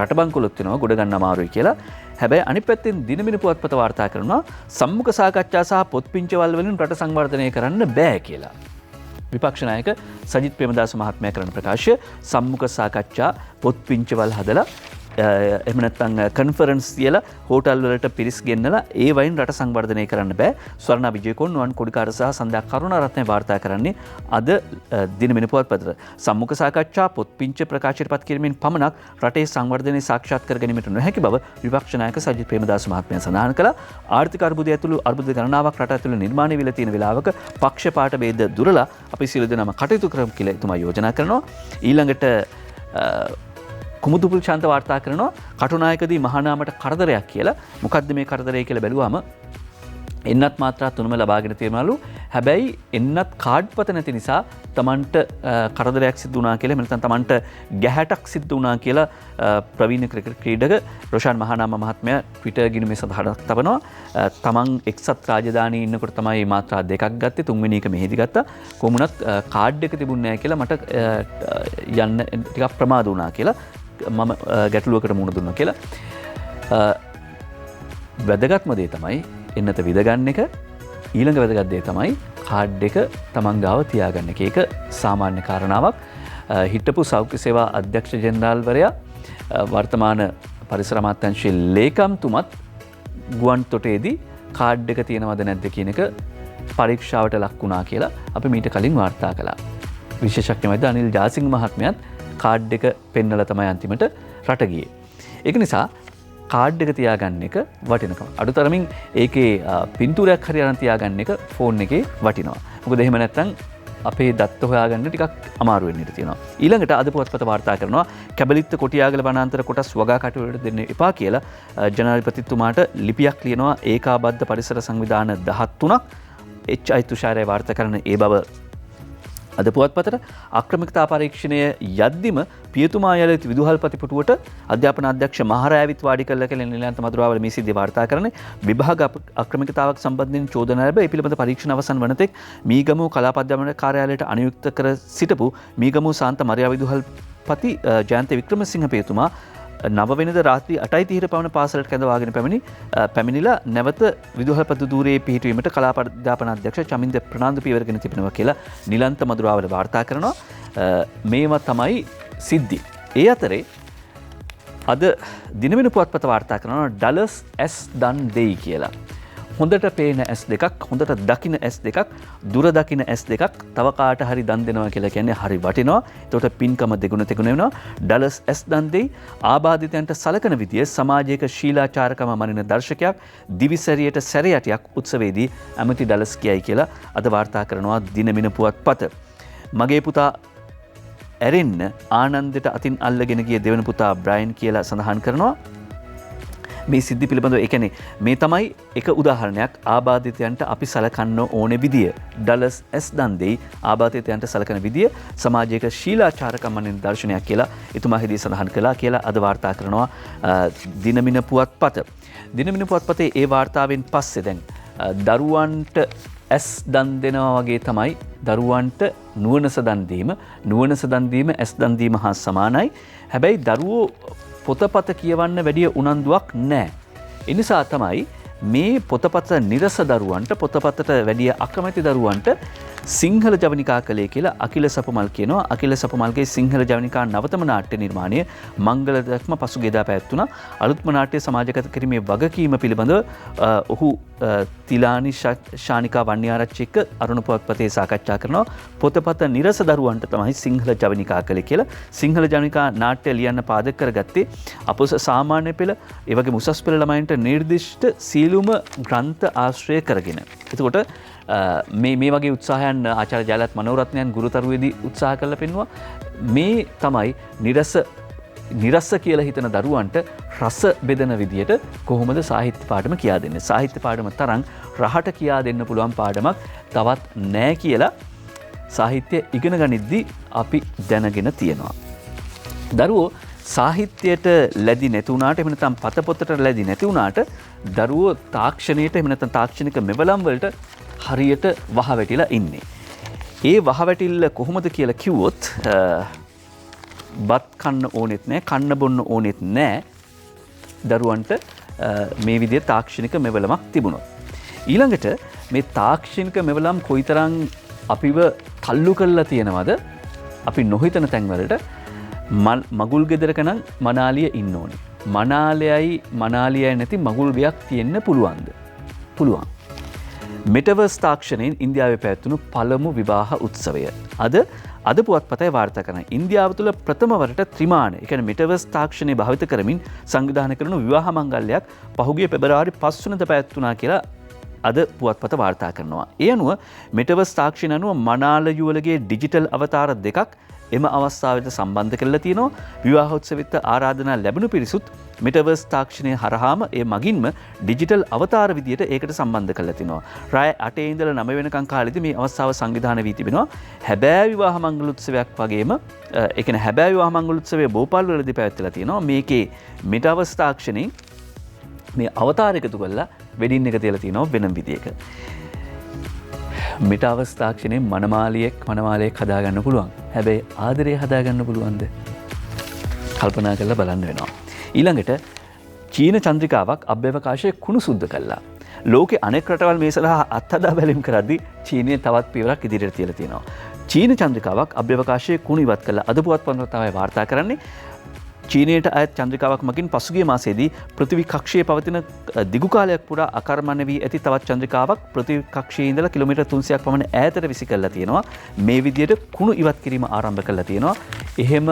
රටබංකොලොත් වෙනවා ගොඩ ගන්න අමාරුයි කියලා. හැබැයි අනිත් පැත්තෙන් දිනමින පුවත්පත වාර්තා කරනවා සම්මුඛ සාකච්ඡා සහ පොත්පිංචවල් වලින් රට සංවර්ධනය කරන්න බෑ කියලා. විපක්ෂ නායක සජිත් ප්‍රේමදාස මහත්මයා කරන ප්‍රකාශය සම්මුඛ සාකච්ඡා පොත්පිංචවල් හදලා එහෙම නැත්නම් කන්ෆරන්ස් කියලා හෝටල් වලට පිරිස් ගෙන්නලා ඒ වයින් රට සංවර්ධනය කරන්න බෑ. ස්වර්ණා විජේකෝන් නුවන් කොඩිකාර සහ සන්දා කරුණාරත්න වාර්තා කරන්නේ අද දිනමින පුවත්පතට. සම්මුඛ සාකච්ඡා පොත්පිංච ප්‍රකාශයට පත් කිරීමෙන් පමණක් රටේ සංවර්ධනය සාක්ෂාත් කර ගැනීමට නොහැකි බව විපක්ෂ නායක සජිත් ප්‍රේමදාස මහත්මයා සඳහන් කළා. ආර්ථික අර්බුදය ඇතුළු අර්බුද ගණනාවක් රට ඇතුළේ නිර්මාණය වෙලා තියෙන වෙලාවක පක්ෂපාත ભેද දුරලා අපි සියලු දෙනාම කටයුතු කරමු කියලා එතුමා යෝජනා කරනවා. ඊළඟට කුමුදුපුල් ශාන්ත වාර්තා කරනවා කටුනායකදී මහානාමට කරදරයක් කියලා. මොකද්ද මේ කරදරය කියලා බැලුවාම එන්නත් මාත්‍රා තුනම ලබාගෙන තියෙනවලු. හැබැයි එන්නත් කාඩ් පත නැති නිසා Tamanට කරදරයක් සිද්ධ වුණා කියලා එහෙම නැත්නම් Tamanට ගැහැටක් සිද්ධ වුණා කියලා ප්‍රවීණ ක්‍රිකට් ක්‍රීඩක රොෂාන් මහානාම මහත්මයා ට්විටර් ගිණුමේ සඳහන් තබනවා. තමන් එක්සත් රාජධානියේ ඉන්නකොට තමයි මාත්‍රා දෙකක් ගත්තේ. තුන්වෙනි එක මෙහෙදි ගත්තා. කොහොමුණත් කාඩ් එක තිබුණේ නැහැ කියලා මට යන්න ටිකක් ප්‍රමාද වුණා කියලා මම ගැටලුවකට මුහුණ දුන්නා කියලා. වැදගත්ම දේ තමයි එන්නත විදගන්න එක. ඊළඟ වැදගත් දේ තමයි කාඩ් එක තමන් ගාව තියාගන්න එක. ඒක සාමාන්‍ය කාරණාවක්. හිටපු සෞඛ්‍ය සේවා අධ්‍යක්ෂ ජෙනරාල්වරයා වර්තමාන පරිසර අමාත්‍යාංශයේ ලේකම්තුමත් ගුවන් තොටේදී කාඩ් එක තියෙනවද නැද්ද කියන එක පරීක්ෂාවට ලක් වුණා කියලා අපි මීට කලින් වාර්තා කළා. විශේෂඥ අනිල් ජාසිංහ මහත්මයාත් කාඩ් එක පෙන්නලා තමයි අන්තිමට රට ගියේ. ඒක නිසා කාඩ් එක තියාගන්න එක වටිනකම. අඩුතරමින් ඒකේ පින්තූරයක් හරි අරන් තියාගන්න එක ෆෝන් එකේ වටිනවා. මොකද එහෙම නැත්නම් අපේ දත්ත හොයාගන්න ටිකක් අමාරු වෙන්න ඉඩ තියෙනවා. ඊළඟට අද පුවත්පත වාර්තා කරනවා කැබලිත්ත කොටියාගල වනාන්තර කොටස් වගා කටයුතු දෙන්න එපා කියලා ජනාධිපතිතුමාට ලිපියක් ලියනවා ඒකාබද්ධ පරිසර සංවිධාන 13ක් HI තුෂාරය වාර්තා කරන ඒ බව අද පුවත්පතට ආක්‍රමිකතා පරීක්ෂණය යද්දිම පියතුමා යල විදුහල්පති පුටුවට අධ්‍යාපන අධ්‍යක්ෂ මහරෑවිත් වාඩි කළ කියලා නිලන්ත මදුරාවල මේ සිද්ධිය වාර්තා කරන්නේ විභාග ආක්‍රමිකතාවක් සම්බන්ධයෙන් චෝදනා ලැබ ඒ පිළිබඳ පරීක්ෂණ අවසන් වන තෙක් මීගමු කලාප අධ්‍යාපන කාර්යාලයට අනුයුක්ත කර සිටපු මීගමු සාන්ත මරියා විදුහල්පති ජයන්ත වික්‍රමසිංහ පියතුමා නවවෙනිද රාත්‍රී 8:30 පමණ පාසලට කැඳවාගෙන පැමිණිලා නැවත විදුහල්පති ධූරයේ පිහිටුවීමට කලාප අධ්‍යාපන අධ්‍යක්ෂ චමින්ද ප්‍රනාන්දු පියවරගෙන තිබෙනවා කියලා නිලන්ත මදුරාවල වාර්තා කරනවා. මේවා තමයි සිද්ධි. ඒ අතරේ අද දිනවෙන පුවත්පත වාර්තා කරනවා ඩලර්ස් ඇස් දන් දෙයි කියලා. හොඳට පේන ඇස් දෙකක්, හොඳට දකින ඇස් දෙකක්, දුර දකින ඇස් දෙකක් තව කාට හරි දන් දෙනවා කියලා කියන්නේ හරි වටිනවා. ඒකට පින්කම දෙගුණ තෙගුණ වෙනවා. ඩලස් ඇස් දන් දෙයි. ආබාධිතයන්ට සලකන විදිය සමාජයක ශීලාචාරකම මනින දර්ශකයක් දිවිසැරියට සැරයටියක් උත්සවයේදී ඇමති ඩලස් කියයි කියලා අද වාර්තා කරනවා දිනමින පුවත්පත. මගේ පුතා ඇරෙන්න ආනන්දට අතින් අල්ලගෙන ගිය දෙවන පුතා බ්‍රයන් කියලා සඳහන් කරනවා. මේ සිද්ධි පිළිබඳව ඒ කියන්නේ මේ තමයි එක උදාහරණයක් ආබාධිතයන්ට අපි සලකන්න ඕනේ විදිය. ඩලස් ඇස් දන් දෙයි ආබාධිතයන්ට සලකන විදිය සමාජයක ශීලාචාරකම් මනින දර්ශනයක් කියලා එතුමා හිදී සඳහන් කළා කියලා අද වාර්තා කරනවා දිනමින පුවත්පත. දිනමින පුවත්පතේ ඒ වාර්තාවෙන් පස්සේ දැන් දරුවන්ට ඇස් දන් දෙනවා වගේ තමයි දරුවන්ට නුවණස දන් දීම. නුවණස දන් දීම ඇස් දන් දීම හා සමානයි. හැබැයි දරුවෝ පොතපත කියවන්න වැඩිය උනන්දුවක් නැහැ. ඒ නිසා තමයි මේ පොතපත නිරස දරුවන්ට පොතපතට වැඩිය අකමැති දරුවන්ට සිංහල ජවනිකා කලේ කියලා අකිල සපමල් කියනවා. අකිල සපමල්ගේ සිංහල ජවනිකා නවතම නාට්‍ය නිර්මාණය මංගල දක්ම පසුගියදා පැවැත්වුණා. අලුත්ම නාට්‍ය සමාජගත කිරීමේ වගකීම පිළිබඳව ඔහු තිලානි ශානිකා වන්‍යාරච්චි එක්ක අරුණ පුවත්පතේ සාකච්ඡා කරනවා. පොතපත නිරස දරුවන්ට තමයි සිංහල ජවනිකා කලේ කියලා. සිංහල ජවනිකා නාට්‍ය ලියන්න පාදක කරගත්තේ අපොස සාමාන්‍ය පෙළ ඒ වගේම උසස් පෙළ ළමයින්ට නිර්දිෂ්ට සීලුම ග්‍රන්ථ ආශ්‍රය කරගෙන. එතකොට මේ වගේ උත්සාහයන් ආචාර්ය ජයලත් මනෝරත්නයන් ගුරුතරුවේදී උත්සාහ කරලා පෙන්වුවා. මේ තමයි නිරස කියලා හිතන දරුවන්ට රස බෙදන විදියට කොහොමද සාහිත්‍ය පාඩම කියා දෙන්නේ. සාහිත්‍ය පාඩම තරම් රහට කියා දෙන්න පුළුවන් පාඩමක් තවත් නැහැ කියලා සාහිත්‍ය ඉගෙන ගනිද්දී අපි දැනගෙන තියෙනවා. දරුවෝ සාහිත්‍යයට ලැබි නැති වුණාට එහෙම නැත්නම් පතපොතට ලැබි නැති වුණාට දරුවෝ තාක්ෂණයට එහෙම නැත්නම් තාක්ෂණික මෙවලම් වලට හරියට වහවැටිලා ඉන්නේ. ඒ වහවැටිල්ල කොහොමද කියලා කිව්වොත් බත් කන්න ඕනෙත් නැහැ, කන්න බොන්න ඕනෙත් නැහැ දරුවන්ට මේ විදිහේ තාක්ෂණික මෙවලමක් තිබුණොත්. ඊළඟට මේ තාක්ෂණික මෙවලම් කොයිතරම් අපිව තල්ලු කරලා තියෙනවද අපි නොහිතන තැන්වලට මගුල් ගෙදරක නම් මනාලිය ඉන්න ඕනේ. මනාලියයි නැති මගුල් ගෙයක් තියෙන්න පුළුවන්ද? පුළුවන්. මෙටවර්ස් තාක්ෂණයෙන් ඉන්දියාවේ පැවැත්වුණු පළමු විවාහ උත්සවය. අද පුවත්පතේ වාර්තා කරන ඉන්දියාව තුළ ප්‍රථම වරට ත්‍රිමාණ, ඒ කියන්නේ මෙටවර්ස් තාක්ෂණය භාවිත කරමින් සංවිධානය කරන විවාහ මංගල්‍යයක් පහුගිය පෙබරවාරි 5 වෙනිදා පැවැත්වුණා කියලා අද පුවත්පත වාර්තා කරනවා. ඒ අනුව මෙටවර්ස් තාක්ෂණය අනුව මනාල යුවලගේ ඩිජිටල් අවතාර දෙකක් එම අවස්ථාවට සම්බන්ධ කරලා තියෙනවා. විවාහෝත්සවෙත් ආරාධනා ලැබුණු පිරිසුත් මෙටවර්ස් තාක්ෂණය හරහාම ඒ මගින්ම ඩිජිටල් අවතාර විදියට ඒකට සම්බන්ධ කරලා තිනවා. රාය 8 ඉඳලා 9 වෙනකන් කාලෙදී මේ අවස්ථාව සංවිධානය වී තිබෙනවා. හැබෑ විවාහ මංගල උත්සවයක් වගේම ඒ කියන්නේ හැබෑ විවාහ මංගල උත්සවය භෝපාල් වලදී පැවැත්වලා තියෙනවා. මේකේ මෙටවර්ස් තාක්ෂණයෙන් මේ අවතාර එකතු කරලා වෙඩින් එක තියලා තියෙනවා වෙනම විදියක. මෙටවර්ස් තාක්ෂණයෙන් මනමාලයක් හදාගන්න පුළුවන්. හැබැයි ආදරය හදාගන්න පුළුවන්ද? කල්පනා කරලා බලන්න වෙනවා. ඊළඟට චීන චන්ද්‍රිකාවක් අභ්‍යවකාශයේ කුණු සුද්ධ කළා. ලෝකේ අනෙක් රටවල් මේ සඳහා අත්හදා බැලීම් කරද්දී චීනය තවත් පියවරක් ඉදිරියට තියලා තියෙනවා. චීන චන්ද්‍රිකාවක් අභ්‍යවකාශයේ කුණු ඉවත් කළා. අද පුවත්පතේ තමයි වාර්තා කරන්නේ. චීනයට අයත් චන්ද්‍රිකාවක් මගින් පසුගිය මාසයේදී පෘථිවි කක්ෂයේ පවතින දිගු කාලයක් පුරා අකර්මණ්‍ය වී ඇති තවත් චන්ද්‍රිකාවක් පෘථිවි කක්ෂයේ ඉඳලා කිලෝමීටර් 300ක් පමණ ඈතට විසි කරලා තියෙනවා. මේ විදිහට කුණු ඉවත් කිරීම ආරම්භ කරලා තියෙනවා. එහෙම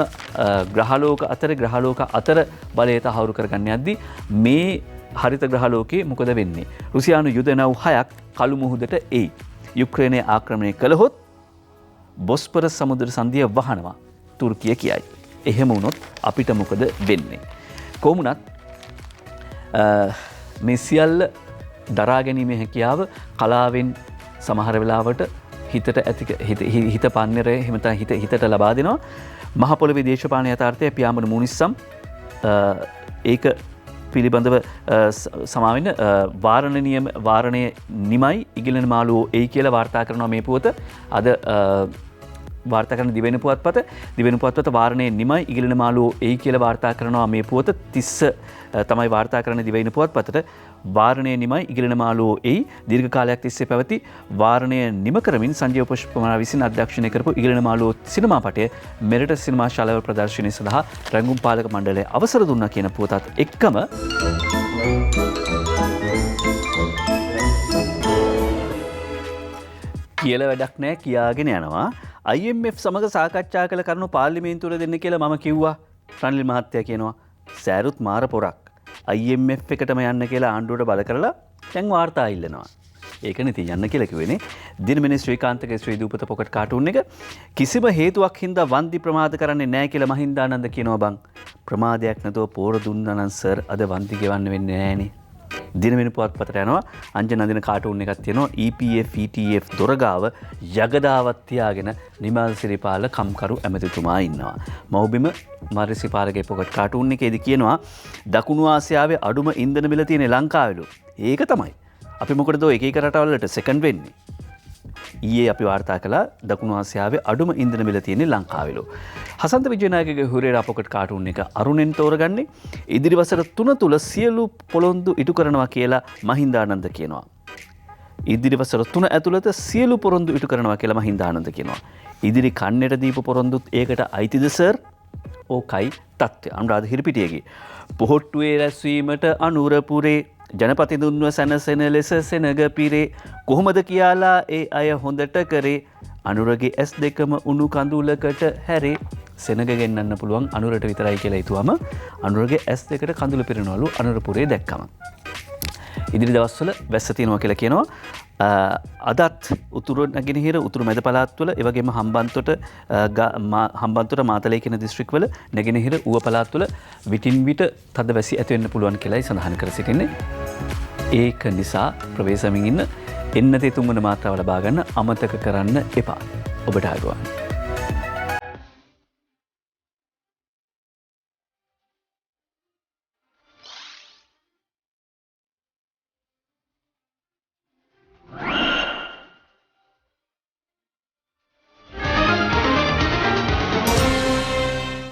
ග්‍රහලෝක අතර බලය තහවුරු කරගන්න යද්දී මේ හරිත ග්‍රහලෝකයේ මොකද වෙන්නේ? රුසියානු යුද නෞ 6ක් කළු මුහුදට එයි. යුක්‍රේනය ආක්‍රමණය කළහොත් බොස්පරස් සමුද්‍ර සංධිය වහනවා තුර්කිය කියයි. එහෙම වුණොත් අපිට මොකද වෙන්නේ? කොහොමුණත් මේ සියල්ල දරා ගැනීමේ හැකියාව කලාවෙන් සමහර වෙලාවට හිත පන්නරේ එහෙම නැත්නම් හිතට ලබා දෙනවා. මහ පොළොවේ දේශපාලන යථාර්ථය පියාඹන මුනිස්සම් ඒක පිළිබඳව සමාවෙන්න වාරණය නිමයි ඉගිලන මාළුවෝ එයි කියලා වාර්තා කරනවා මේ පුවත. අද වාර්තා කරන දිවෙන පුවත්පත වාරණයේ නිමයි ඉගිලන මාළුවෝ එයි කියලා වාර්තා කරනවා මේ පුවත. 30 තමයි වාර්තා කරන දිවෙන පුවත්පතට වාරණයේ නිමයි ඉගිලන මාළුවෝ එයි දීර්ඝ කාලයක් තිස්සේ පැවති වාරණය නිම කරමින් සංජීව පුෂ්පකුමාර විසින් අධ්‍යක්ෂණය කරපු ඉගිලන මාළුවෝ සිනමාපටය මෙරට සිනමා ශාලාව ප්‍රදර්ශනය සඳහා රංගුම් පාලක මණ්ඩලය අවසර දුන්නා කියන පුවතත් එක්කම කියලා වැඩක් නෑ කියාගෙන යනවා. IMF සමග සාකච්ඡා කළ කරුණු පාර්ලිමේන්තුවට දෙන්න කියලා මම කිව්වා. රනිල් මහත්තයා කියනවා සෑරුත් මාර පොරක්. IMF එකටම යන්න කියලා ආණ්ඩුවට බල කරලා දැන් වාර්තා ඉල්ලනවා. ඒකනේ ඉතින් යන්න කියලා කිව්වේනේ. දිනමනේ ශ්‍රීකාන්තගේ ශ්‍රී දූපත පොකට් කාටුන් එක කිසිම හේතුවක් හින්දා වන්දි ප්‍රමාද කරන්නේ නැහැ කියලා මහින්දානන්ද කියනවා බං. ප්‍රමාදයක් නැතුව පෝර දුන්නා නම් සර් අද වන්දි ගෙවන්න වෙන්නේ නැහනේ. දිනමනේ පුවත්පතට යනවා අංජන අඳින කාටුන් එකක් තියෙනවා EPF ETF දොරගාව යගදාවත් තියාගෙන නිමල් සිරිපාල කම්කරු ඇමතිතුමා ඉන්නවා. මව්බිම මරිසිපාලගේ පොකට් කාටුන් එකේදී කියනවා දකුණු ආසියාවේ අඩුම ඉන්ධන මිල තියෙන ලංකාවලු. ඒක තමයි. අපි මොකටද එක එක රටවලට සෙකන්ඩ් වෙන්නේ? ඊයේ අපි වාර්තා කළා දකුණු ආසියාවේ අඩුම ඉන්ධන මිල තියෙන ලංකාවලු. හසන්ත විජයනායකගේ හුරේරා පොකට් කාටුන් එක අරුණෙන් තෝරගන්නේ ඉදිරි වසර 3 තුල සියලු පොළොන්දු ඉටු කරනවා කියලා මහින්දානන්ද කියනවා. ඉදිරි වසර 3 ඇතුළත සියලු පොරොන්දු ඉටු කරනවා කියලා මහින්දානන්ද කියනවා. ඉදිරි කන්නට දීපු පොරොන්දුත් ඒකට අයිතිද සර්? ඕකයි තත්ත්වය. අනුරාධ හිරිපිටියගේ පොහොට්ටුවේ රැස්වීමට අනුරපුරේ ජනපතිඳුන්ව සැනසෙන ලෙස සෙනග පිරේ කොහොමද කියලා ඒ අය හොඳට කරේ අනුරගේ ඇස් දෙකම උණු කඳුලකට හැරේ සෙනග ගෙන්නන්න පුළුවන් අනුරට විතරයි කියලා හිතුවම අනුරගේ ඇස් දෙකට කඳුළු පිරෙනවලු අනුරපුරේ දැක්කම. ඉදිරි දවස්වල වැස්ස තියෙනවා කියලා කියනවා. අදත් උතුරු නැගෙනහිර උතුරු මැද පළාත්වල ඒ වගේම හම්බන්තොට මාතලේ කියන දිස්ත්‍රික්කවල නැගෙනහිර ඌව පළාත්වල විටින් විට තද වැසි ඇති වෙන්න පුළුවන් කියලායි සඳහන් කර සිටින්නේ. ඒක නිසා ප්‍රවේශමින් ඉන්න එන්නතේ තුන්වන මාත්‍රාව ලබා ගන්න අමතක කරන්න එපා. ඔබට ආයුබෝවන්.